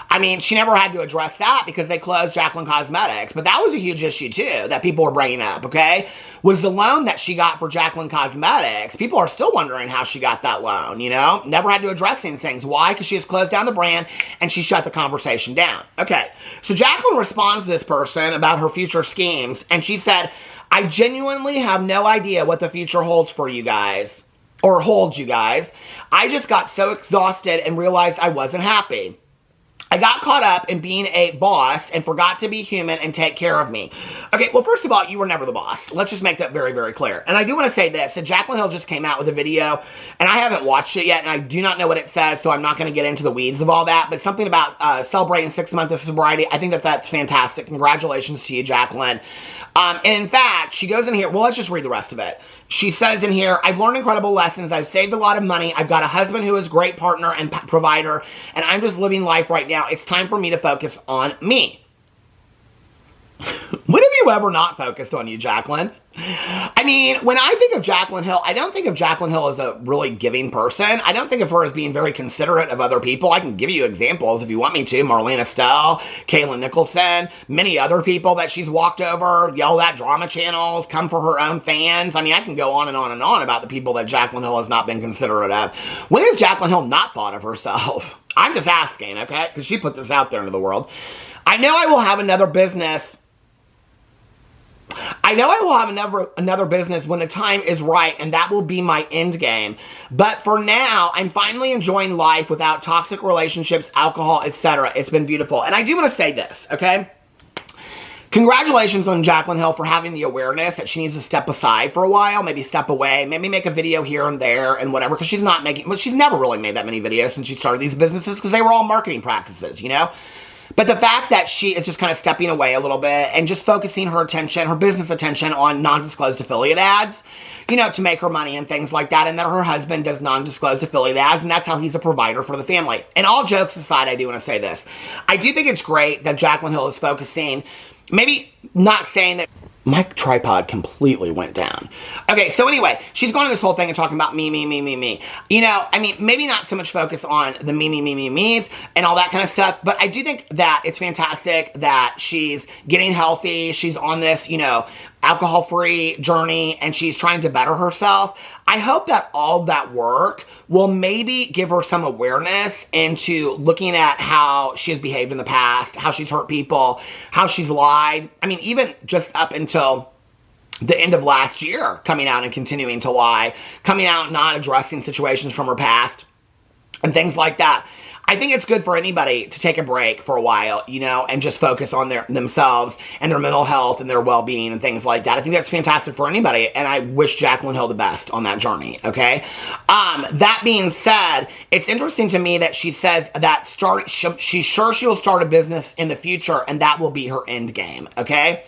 I mean, she never had to address that because they closed Jaclyn Cosmetics, but that was a huge issue too that people were bringing up, okay? Was the loan that she got for Jaclyn Cosmetics. People are still wondering how she got that loan, you know? Never had to address these things. Why? Because she has closed down the brand and she shut the conversation down. Okay, so Jaclyn responds to this person about her future schemes, and she said, I genuinely have no idea what the future holds for you guys, or holds you guys. I just got so exhausted and realized I wasn't happy. I got caught up in being a boss and forgot to be human and take care of me. Okay, well, first of all, you were never the boss. Let's just make that very, very clear. And I do want to say this, that Jaclyn Hill just came out with a video, and I haven't watched it yet, and I do not know what it says, so I'm not going to get into the weeds of all that, but something about celebrating 6 months of sobriety, I think that that's fantastic. Congratulations to you, Jaclyn. And in fact, she goes in here, well, let's just read the rest of it. She says in here, I've learned incredible lessons. I've saved a lot of money. I've got a husband who is a great partner and provider, and I'm just living life right now. It's time for me to focus on me. When have you ever not focused on you, Jaclyn? I mean, when I think of Jaclyn Hill, I don't think of Jaclyn Hill as a really giving person. I don't think of her as being very considerate of other people. I can give you examples if you want me to. Marlene Estelle, Kaylin Nicholson, many other people that she's walked over, yelled at drama channels, come for her own fans. I mean, I can go on and on and on about the people that Jaclyn Hill has not been considerate of. When has Jaclyn Hill not thought of herself? I'm just asking, okay? Because she put this out there into the world. I know I will have another business. I know I will have another business when the time is right, and that will be my end game. But for now, I'm finally enjoying life without toxic relationships, alcohol, etc. It's been beautiful. And I do want to say this, okay? Congratulations on Jaclyn Hill for having the awareness that she needs to step aside for a while, maybe step away, maybe make a video here and there and whatever, because she's never really made that many videos since she started these businesses because they were all marketing practices, you know? But the fact that she is just kind of stepping away a little bit and just focusing her attention, her business attention on non-disclosed affiliate ads, you know, to make her money and things like that, and that her husband does non-disclosed affiliate ads, and that's how he's a provider for the family. And all jokes aside, I do want to say this. I do think it's great that Jaclyn Hill is focusing, maybe not saying that. My tripod completely went down. Okay, so anyway, she's going to this whole thing and talking about me. You know, I mean, maybe not so much focus on the me's and all that kind of stuff, but I do think that it's fantastic that she's getting healthy. She's on this, you know, alcohol-free journey, and she's trying to better herself. I hope that all that work will maybe give her some awareness into looking at how she has behaved in the past, how she's hurt people, how she's lied. I mean, even just up until the end of last year, coming out and continuing to lie, coming out not addressing situations from her past, and things like that. I think it's good for anybody to take a break for a while, you know, and just focus on themselves and their mental health and their well-being and things like that. I think that's fantastic for anybody, and I wish Jaclyn Hill the best on that journey, okay? That being said, it's interesting to me that she says that she's sure she'll start a business in the future, and that will be her end game, okay?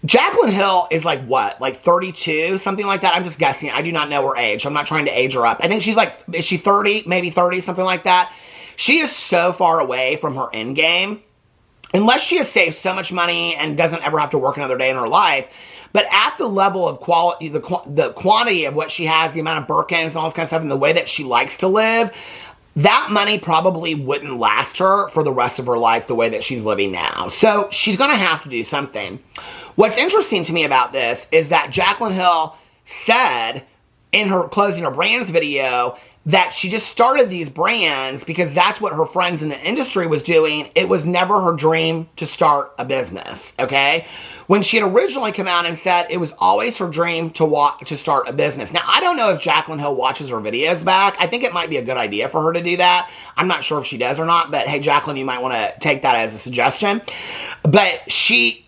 Jaclyn Hill is like what? Like 32? Something like that? I'm just guessing. I do not know her age. I'm not trying to age her up. I think she's like, is she 30? Maybe 30? Something like that. She is so far away from her end game. Unless she has saved so much money and doesn't ever have to work another day in her life. But at the level of quality, the quantity of what she has, the amount of Birkins and all this kind of stuff, and the way that she likes to live, that money probably wouldn't last her for the rest of her life the way that she's living now. So she's going to have to do something. What's interesting to me about this is that Jaclyn Hill said in her closing her brands video that she just started these brands because that's what her friends in the industry was doing. It was never her dream to start a business, okay? When she had originally come out and said it was always her dream to start a business. Now, I don't know if Jaclyn Hill watches her videos back. I think it might be a good idea for her to do that. I'm not sure if she does or not, but hey, Jaclyn, you might want to take that as a suggestion. But she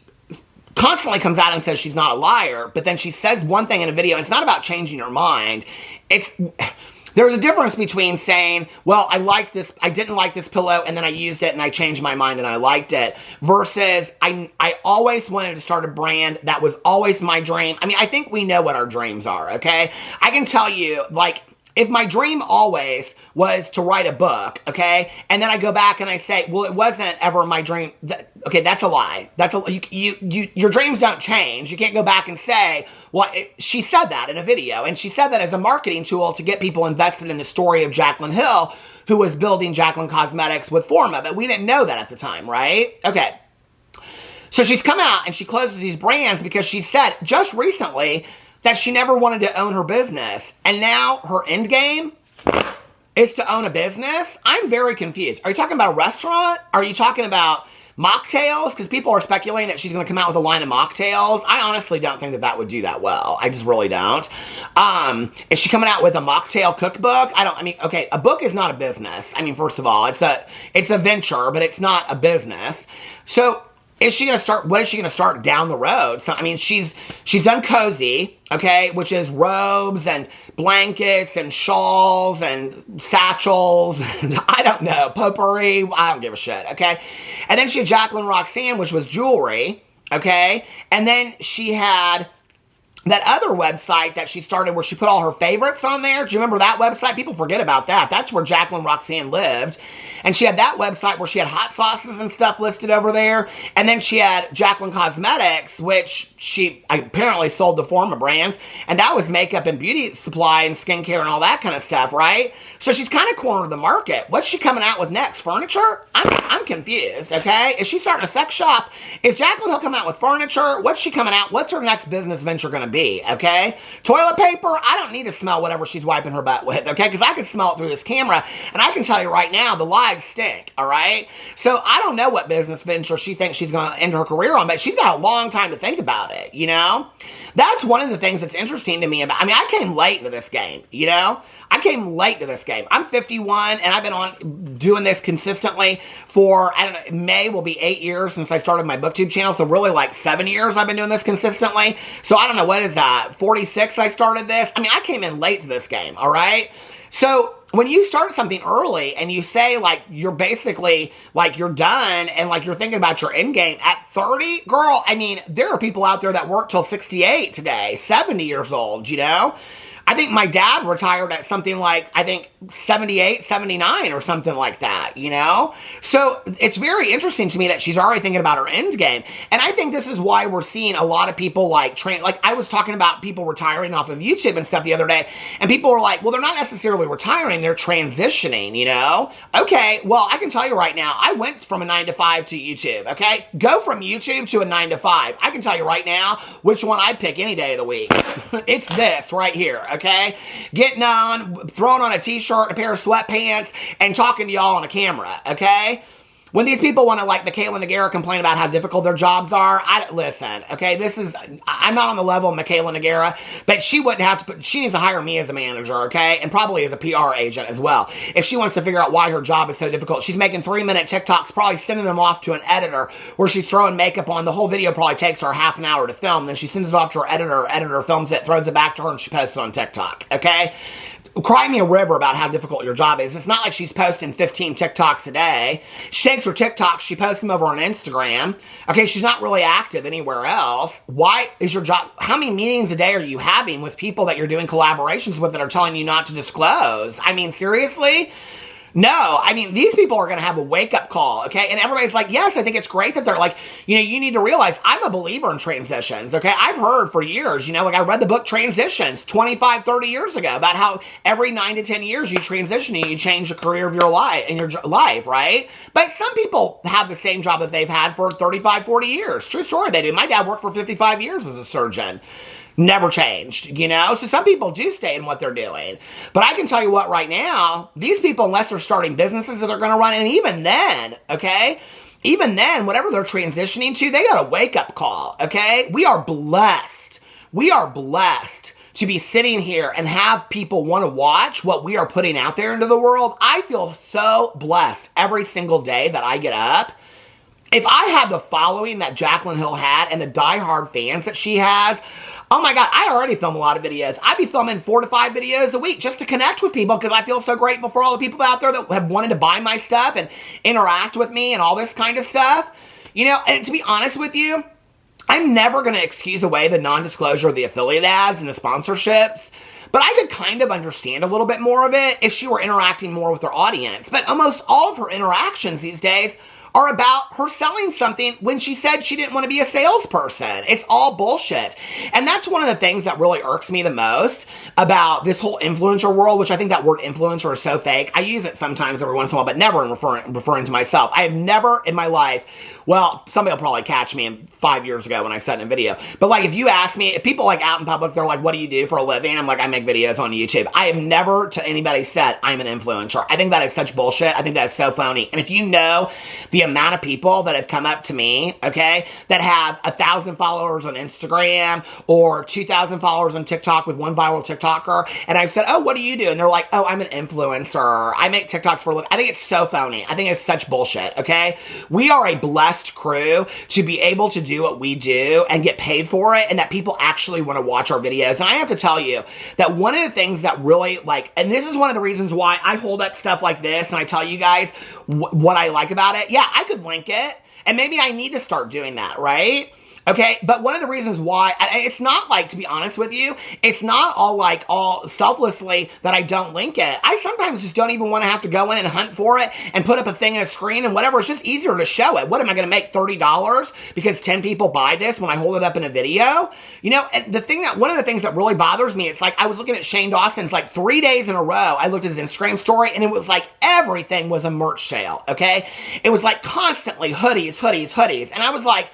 constantly comes out and says she's not a liar, but then she says one thing in a video, and it's not about changing her mind. There's a difference between saying, well, I didn't like this pillow, and then I used it, and I changed my mind, and I liked it, versus I always wanted to start a brand. That was always my dream. I mean, I think we know what our dreams are, okay? I can tell you, like, if my dream always was to write a book, okay, and then I go back and I say, well, it wasn't ever my dream, okay, that's a lie. Your dreams don't change. You can't go back and say, well, she said that in a video, and she said that as a marketing tool to get people invested in the story of Jaclyn Hill, who was building Jaclyn Cosmetics with Forma, but we didn't know that at the time, right? Okay. So she's come out and she closes these brands because she said just recently that she never wanted to own her business. And now her end game is to own a business? I'm very confused. Are you talking about a restaurant? Are you talking about mocktails? Because people are speculating that she's going to come out with a line of mocktails. I honestly don't think that would do that well. I just really don't. Is she coming out with a mocktail cookbook? Okay, a book is not a business. I mean, first of all, it's a venture, but it's not a business. So what is she going to start down the road? So, I mean, she's done Cozy, okay, which is robes and blankets and shawls and satchels and I don't know, potpourri, I don't give a shit, okay? And then she had Jaclyn Roxanne, which was jewelry, okay? And then she had that other website that she started where she put all her favorites on there. Do you remember that website? People forget about that. That's where Jaclyn Roxanne lived. And she had that website where she had hot sauces and stuff listed over there. And then she had Jaclyn Cosmetics, which she apparently sold to Forma brands. And that was makeup and beauty supply and skincare and all that kind of stuff, right? So she's kind of cornered the market. What's she coming out with next? Furniture? I'm confused, okay? Is she starting a sex shop? Is Jaclyn Hill coming out with furniture? What's she coming out? What's her next business venture going to be, okay? Toilet paper? I don't need to smell whatever she's wiping her butt with, okay? Because I can smell it through this camera, and I can tell you right now, the lies stink, all right? So I don't know what business venture she thinks she's going to end her career on, but she's got a long time to think about it, you know? That's one of the things that's interesting to me about, I mean, I came late into this game, you know? I came late to this game. I'm 51, and I've been on doing this consistently for, I don't know, May will be 8 years since I started my BookTube channel, so really like 7 years I've been doing this consistently. So I don't know, what is that, 46 I started this? I mean, I came in late to this game, all right? So when you start something early and you say, like, you're basically, like, you're done and, like, you're thinking about your end game at 30, girl, I mean, there are people out there that work till 68 today, 70 years old, you know? I think my dad retired at something like, I think 78, 79 or something like that, you know? So it's very interesting to me that she's already thinking about her end game. And I think this is why we're seeing a lot of people like I was talking about people retiring off of YouTube and stuff the other day, and people were like, well, they're not necessarily retiring, they're transitioning, you know? Okay, well, I can tell you right now, I went from a 9 to 5 to YouTube, okay? Go from YouTube to a 9 to 5. I can tell you right now which one I'd pick any day of the week. It's this right here. Okay? Getting on, throwing on a t-shirt, a pair of sweatpants, and talking to y'all on a camera, okay? When these people want to, like, Michaela Nogueira complain about how difficult their jobs are, listen, okay, I'm not on the level of Michaela Nogueira, but she wouldn't have to, she needs to hire me as a manager, okay, and probably as a PR agent as well. If she wants to figure out why her job is so difficult, she's making 3-minute TikToks, probably sending them off to an editor, where she's throwing makeup on. The whole video probably takes her half an hour to film, then she sends it off to her editor films it, throws it back to her, and she posts it on TikTok, okay? Cry me a river about how difficult your job is. It's not like she's posting 15 TikToks a day. She takes her TikToks, she posts them over on Instagram. Okay, she's not really active anywhere else. Why is your job, how many meetings a day are you having with people that you're doing collaborations with that are telling you not to disclose? I mean, seriously? No, I mean, these people are going to have a wake-up call, okay? And everybody's like, yes, I think it's great that they're like, you know, you need to realize I'm a believer in transitions, okay? I've heard for years, you know, like I read the book Transitions 25, 30 years ago about how every 9 to 10 years you transition and you change the career of your life, right? But some people have the same job that they've had for 35, 40 years. True story, they do. My dad worked for 55 years as a surgeon. Never changed, you know? So some people do stay in what they're doing. But I can tell you what, right now, these people, unless they're starting businesses that they're going to run, and even then, okay? Even then, whatever they're transitioning to, they got a wake-up call, okay? We are blessed. We are blessed to be sitting here and have people want to watch what we are putting out there into the world. I feel so blessed every single day that I get up if I had the following that Jaclyn Hill had and the diehard fans that she has, oh my God, I already film a lot of videos. I'd be filming 4 to 5 videos a week just to connect with people because I feel so grateful for all the people out there that have wanted to buy my stuff and interact with me and all this kind of stuff. You know, and to be honest with you, I'm never going to excuse away the non-disclosure of the affiliate ads and the sponsorships. But I could kind of understand a little bit more of it if she were interacting more with her audience. But almost all of her interactions these days are about her selling something when she said she didn't want to be a salesperson. It's all bullshit. And that's one of the things that really irks me the most about this whole influencer world, which I think that word influencer is so fake. I use it sometimes every once in a while, but never in referring to myself. I have never in my life, well, somebody will probably catch me 5 years ago when I said in a video. But like, if you ask me, if people like out in public, they're like, what do you do for a living? I'm like, I make videos on YouTube. I have never to anybody said I'm an influencer. I think that is such bullshit. I think that is so phony. And if you know the amount of people that have come up to me, okay, that have 1,000 followers on Instagram or 2,000 followers on TikTok with one viral TikToker, and I've said, oh, what do you do? And they're like, oh, I'm an influencer. I make TikToks for a living. I think it's so phony. I think it's such bullshit, okay? We are a blessed crew to be able to do what we do and get paid for it, and that people actually want to watch our videos. And I have to tell you that one of the things that really, like, and this is one of the reasons why I hold up stuff like this and I tell you guys what I like about it. Yeah, I could link it, and maybe I need to start doing that, right? Okay, but one of the reasons why, it's not like, to be honest with you, it's not all selflessly that I don't link it. I sometimes just don't even want to have to go in and hunt for it and put up a thing in a screen and whatever. It's just easier to show it. What am I going to make, $30 because 10 people buy this when I hold it up in a video? You know, and one of the things that really bothers me, it's like I was looking at Shane Dawson's like 3 days in a row. I looked at his Instagram story and it was like everything was a merch sale, okay? It was like constantly hoodies, hoodies, hoodies. And I was like,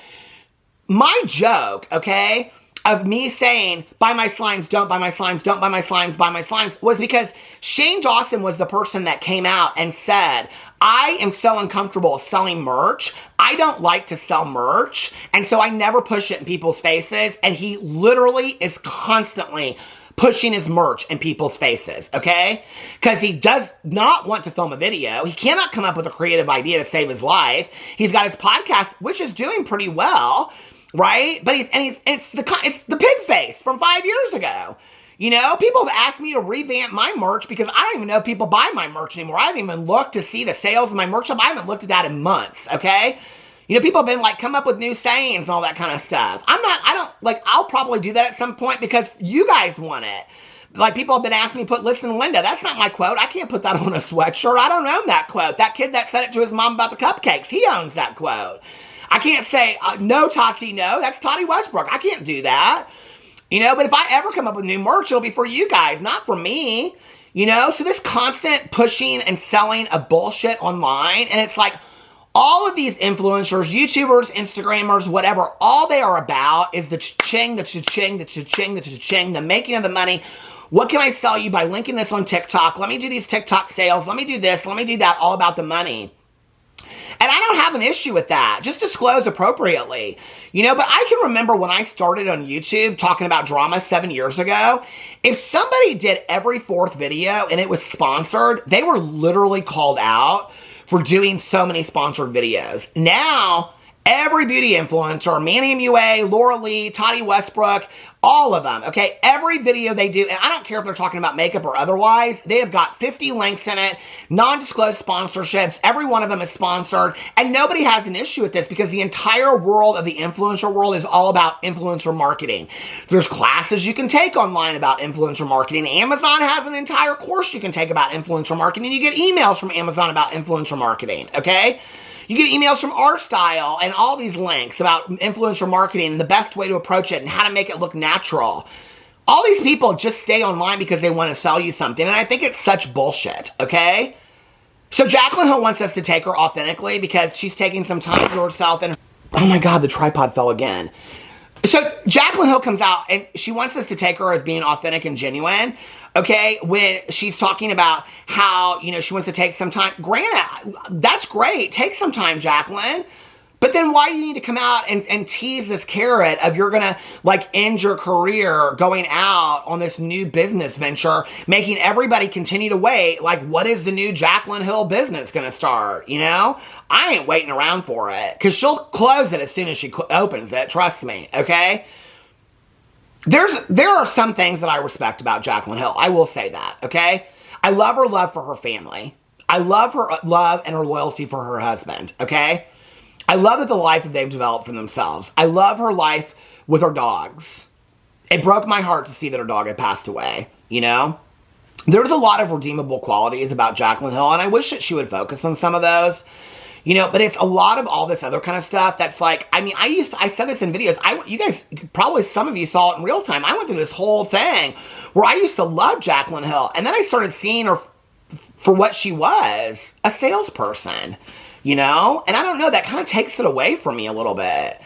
my joke, okay, of me saying, buy my slimes, don't buy my slimes, don't buy my slimes, buy my slimes, was because Shane Dawson was the person that came out and said, I am so uncomfortable selling merch. I don't like to sell merch, and so I never push it in people's faces, and he literally is constantly pushing his merch in people's faces, okay? Because he does not want to film a video. He cannot come up with a creative idea to save his life. He's got his podcast, which is doing pretty well, right? But it's the pig face from 5 years ago. You know, people have asked me to revamp my merch because I don't even know if people buy my merch anymore. I haven't even looked to see the sales of my merch shop. I haven't looked at that in months, okay? You know, people have been like, come up with new sayings and all that kind of stuff. I'll probably do that at some point because you guys want it. Like, people have been asking me to put, listen, Linda, that's not my quote. I can't put that on a sweatshirt. I don't own that quote. That kid that said it to his mom about the cupcakes, he owns that quote. I can't say, no, Tati, no. That's Tati Westbrook. I can't do that. You know, but if I ever come up with new merch, it'll be for you guys, not for me. You know, so this constant pushing and selling of bullshit online, and it's like, all of these influencers, YouTubers, Instagrammers, whatever, all they are about is the cha-ching, the cha-ching, the cha-ching, the cha-ching, the making of the money. What can I sell you by linking this on TikTok? Let me do these TikTok sales. Let me do this. Let me do that. All about the money. And I don't have an issue with that. Just disclose appropriately. You know, but I can remember when I started on YouTube talking about drama 7 years ago, if somebody did every 4th video and it was sponsored, they were literally called out for doing so many sponsored videos. Now, every beauty influencer, Manny MUA, Laura Lee, Tati Westbrook, all of them, okay? Every video they do, and I don't care if they're talking about makeup or otherwise, they have got 50 links in it, non-disclosed sponsorships, every one of them is sponsored, and nobody has an issue with this because the entire world of the influencer world is all about influencer marketing. There's classes you can take online about influencer marketing. Amazon has an entire course you can take about influencer marketing. You get emails from Amazon about influencer marketing, okay? You get emails from Art Style and all these links about influencer marketing and the best way to approach it and how to make it look natural. All these people just stay online because they want to sell you something, and I think it's such bullshit, okay? So Jaclyn Hill wants us to take her authentically because she's taking some time to herself and... Oh my God, the tripod fell again. So Jaclyn Hill comes out and she wants us to take her as being authentic and genuine, okay, when she's talking about how, you know, she wants to take some time. Granted, that's great. Take some time, Jaclyn. But then why do you need to come out and tease this carrot of you're gonna like end your career going out on this new business venture, making everybody continue to wait? Like, what is the new Jaclyn Hill business gonna start? You know, I ain't waiting around for it because she'll close it as soon as she opens it. Trust me, okay? There are some things that I respect about Jaclyn Hill. I will say that, okay? I love her love for her family. I love her love and her loyalty for her husband, okay? I love the life that they've developed for themselves. I love her life with her dogs. It broke my heart to see that her dog had passed away, you know? There's a lot of redeemable qualities about Jaclyn Hill, and I wish that she would focus on some of those, you know, but it's a lot of all this other kind of stuff that's like, I mean, I said this in videos. You guys, probably some of you saw it in real time. I went through this whole thing where I used to love Jaclyn Hill, and then I started seeing her for what she was, a salesperson. You know? And I don't know, that kind of takes it away from me a little bit.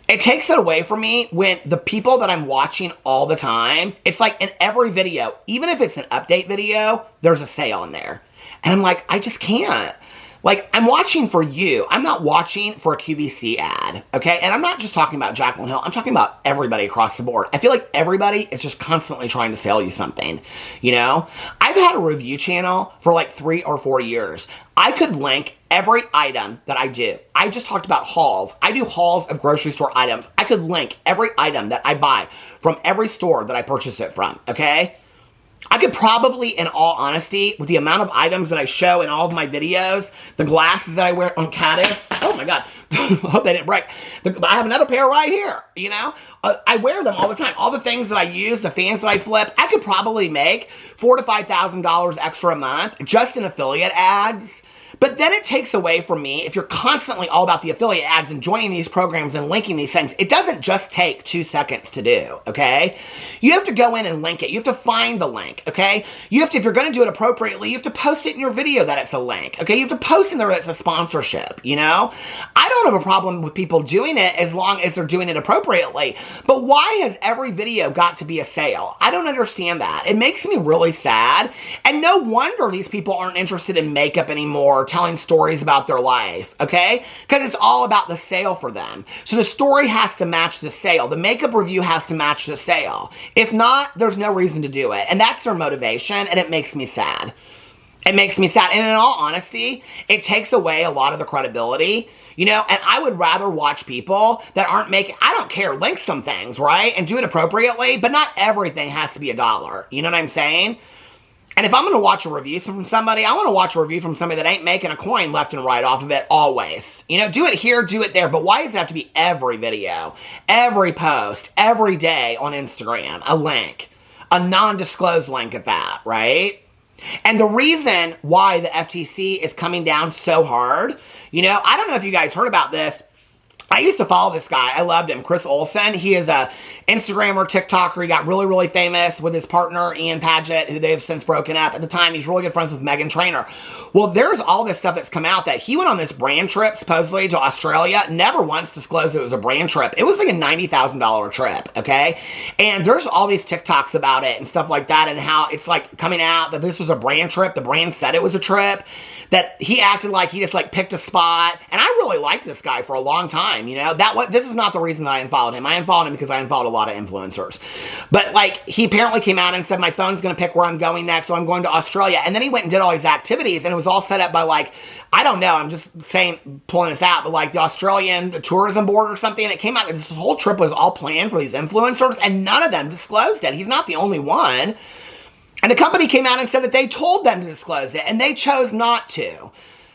It takes it away from me when the people that I'm watching all the time, it's like in every video, even if it's an update video, there's a sale in there. And I'm like, I just can't. Like, I'm watching for you. I'm not watching for a QVC ad, okay? And I'm not just talking about Jaclyn Hill. I'm talking about everybody across the board. I feel like everybody is just constantly trying to sell you something, you know? I've had a review channel for like 3 or 4 years. I could link every item that I do. I just talked about hauls. I do hauls of grocery store items. I could link every item that I buy from every store that I purchase it from, okay? I could probably, in all honesty, with the amount of items that I show in all of my videos, the glasses that I wear on Caddis, oh my God, hope they didn't break. I have another pair right here, you know? I wear them all the time. All the things that I use, the fans that I flip, I could probably make $4,000 to $5,000 extra a month just in affiliate ads. But then it takes away from me, if you're constantly all about the affiliate ads and joining these programs and linking these things, it doesn't just take 2 seconds to do, okay? You have to go in and link it. You have to find the link, okay? You have to, if you're going to do it appropriately, you have to post it in your video that it's a link, okay? You have to post in there that it's a sponsorship, you know? I don't have a problem with people doing it as long as they're doing it appropriately. But why has every video got to be a sale? I don't understand that. It makes me really sad. And no wonder these people aren't interested in makeup anymore, telling stories about their life, okay? Because it's all about the sale for them. So the story has to match the sale. The makeup review has to match the sale. If not, there's no reason to do it. And that's their motivation, and it makes me sad. It makes me sad. And in all honesty, it takes away a lot of the credibility, you know? And I would rather watch people that aren't making, I don't care, link some things, right? And do it appropriately, but not everything has to be $1. You know what I'm saying? And if I'm going to watch a review from somebody, I want to watch a review from somebody that ain't making a coin left and right off of it always. You know, do it here, do it there. But why does it have to be every video, every post, every day on Instagram, a link, a non-disclosed link at that, right? And the reason why the FTC is coming down so hard, you know, I don't know if you guys heard about this. I used to follow this guy. I loved him. Chris Olsen. He is a Instagrammer, TikToker. He got really, really famous with his partner, Ian Paget, who they've since broken up. At the time, he's really good friends with Meghan Trainor. Well, there's all this stuff that's come out that he went on this brand trip, supposedly, to Australia. Never once disclosed it was a brand trip. It was like a $90,000 trip, okay? And there's all these TikToks about it and stuff like that, and how it's like coming out that this was a brand trip. The brand said it was a trip. That he acted like he just like picked a spot. And I really liked this guy for a long time, you know. This is not the reason that I unfollowed him. I unfollowed him because I unfollowed a lot of influencers. But like, he apparently came out and said, my phone's going to pick where I'm going next, so I'm going to Australia. And then he went and did all these activities, and it was all set up by like, I don't know, I'm just saying, pulling this out, but like the Australian tourism board or something. And it came out that this whole trip was all planned for these influencers, and none of them disclosed it. He's not the only one. And the company came out and said that they told them to disclose it, and they chose not to.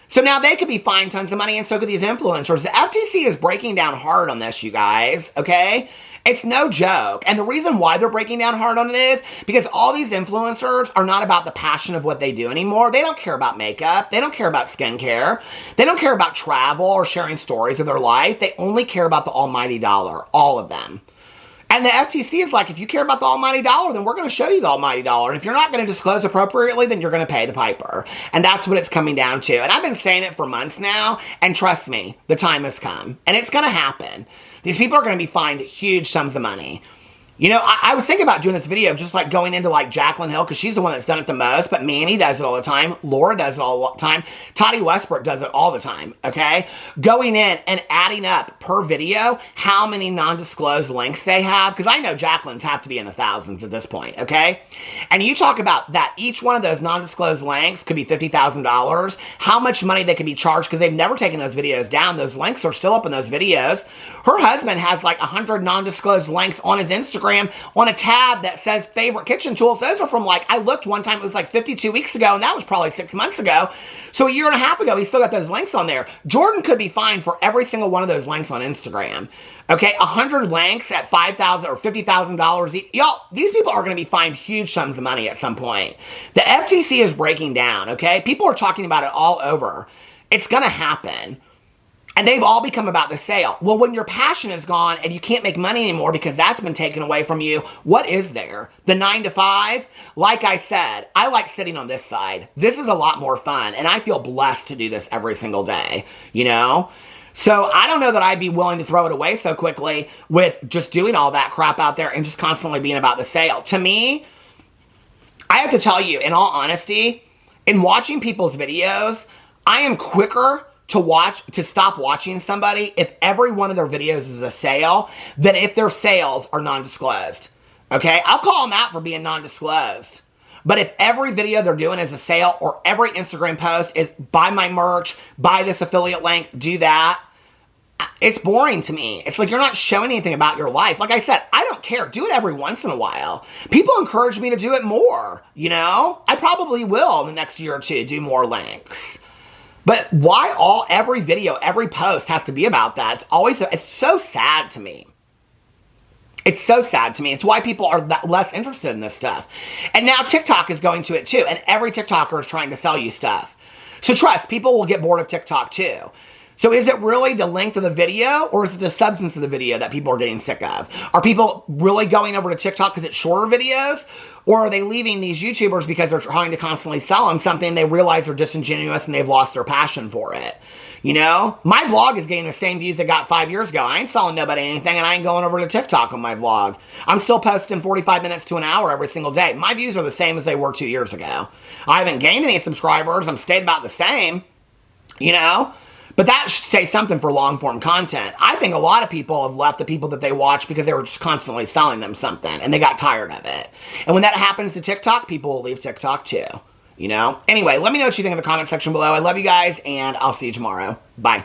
So now they could be fined tons of money, and so could these influencers. The FTC is breaking down hard on this, you guys, okay? It's no joke. And the reason why they're breaking down hard on it is because all these influencers are not about the passion of what they do anymore. They don't care about makeup. They don't care about skincare. They don't care about travel or sharing stories of their life. They only care about the almighty dollar, all of them. And the FTC is like, if you care about the almighty dollar, then we're going to show you the almighty dollar. And if you're not going to disclose appropriately, then you're going to pay the piper. And that's what it's coming down to. And I've been saying it for months now. And trust me, the time has come. And it's going to happen. These people are going to be fined huge sums of money. You know, I was thinking about doing this video of just like going into like Jaclyn Hill because she's the one that's done it the most, but Manny does it all the time. Laura does it all the time. Toddy Westbrook does it all the time, okay? Going in and adding up per video how many non-disclosed links they have, because I know Jaclyn's have to be in the thousands at this point, okay? And you talk about that each one of those non-disclosed links could be $50,000, how much money they could be charged because they've never taken those videos down. Those links are still up in those videos. Her husband has like 100 non-disclosed links on his Instagram on a tab that says favorite kitchen tools. Those are from like, I looked one time, it was like 52 weeks ago, and that was probably 6 months ago. So a year and a half ago, he still got those links on there. Jordan could be fined for every single one of those links on Instagram. Okay, 100 links at $5,000 or $50,000. Y'all, these people are going to be fined huge sums of money at some point. The FTC is breaking down, okay? People are talking about it all over. It's going to happen. And they've all become about the sale. Well, when your passion is gone and you can't make money anymore because that's been taken away from you, what is there? The 9 to 5? Like I said, I like sitting on this side. This is a lot more fun, and I feel blessed to do this every single day, you know? So I don't know that I'd be willing to throw it away so quickly with just doing all that crap out there and just constantly being about the sale. To me, I have to tell you, in all honesty, in watching people's videos, I am quicker to stop watching somebody if every one of their videos is a sale than if their sales are non-disclosed. Okay? I'll call them out for being non-disclosed. But if every video they're doing is a sale or every Instagram post is buy my merch, buy this affiliate link, do that, it's boring to me. It's like you're not showing anything about your life. Like I said, I don't care. Do it every once in a while. People encourage me to do it more, you know? I probably will in the next year or two do more links. But why every video, every post has to be about that? It's so sad to me. It's so sad to me. It's why people are less interested in this stuff. And now TikTok is going to it too. And every TikToker is trying to sell you stuff. So trust, people will get bored of TikTok too. So is it really the length of the video, or is it the substance of the video that people are getting sick of? Are people really going over to TikTok because it's shorter videos? Or are they leaving these YouTubers because they're trying to constantly sell them something and they realize they're disingenuous and they've lost their passion for it? You know? My vlog is getting the same views it got 5 years ago. I ain't selling nobody anything, and I ain't going over to TikTok on my vlog. I'm still posting 45 minutes to an hour every single day. My views are the same as they were 2 years ago. I haven't gained any subscribers. I'm stayed about the same. You know? But that should say something for long-form content. I think a lot of people have left the people that they watch because they were just constantly selling them something, and they got tired of it. And when that happens to TikTok, people will leave TikTok too. You know? Anyway, let me know what you think in the comment section below. I love you guys, and I'll see you tomorrow. Bye.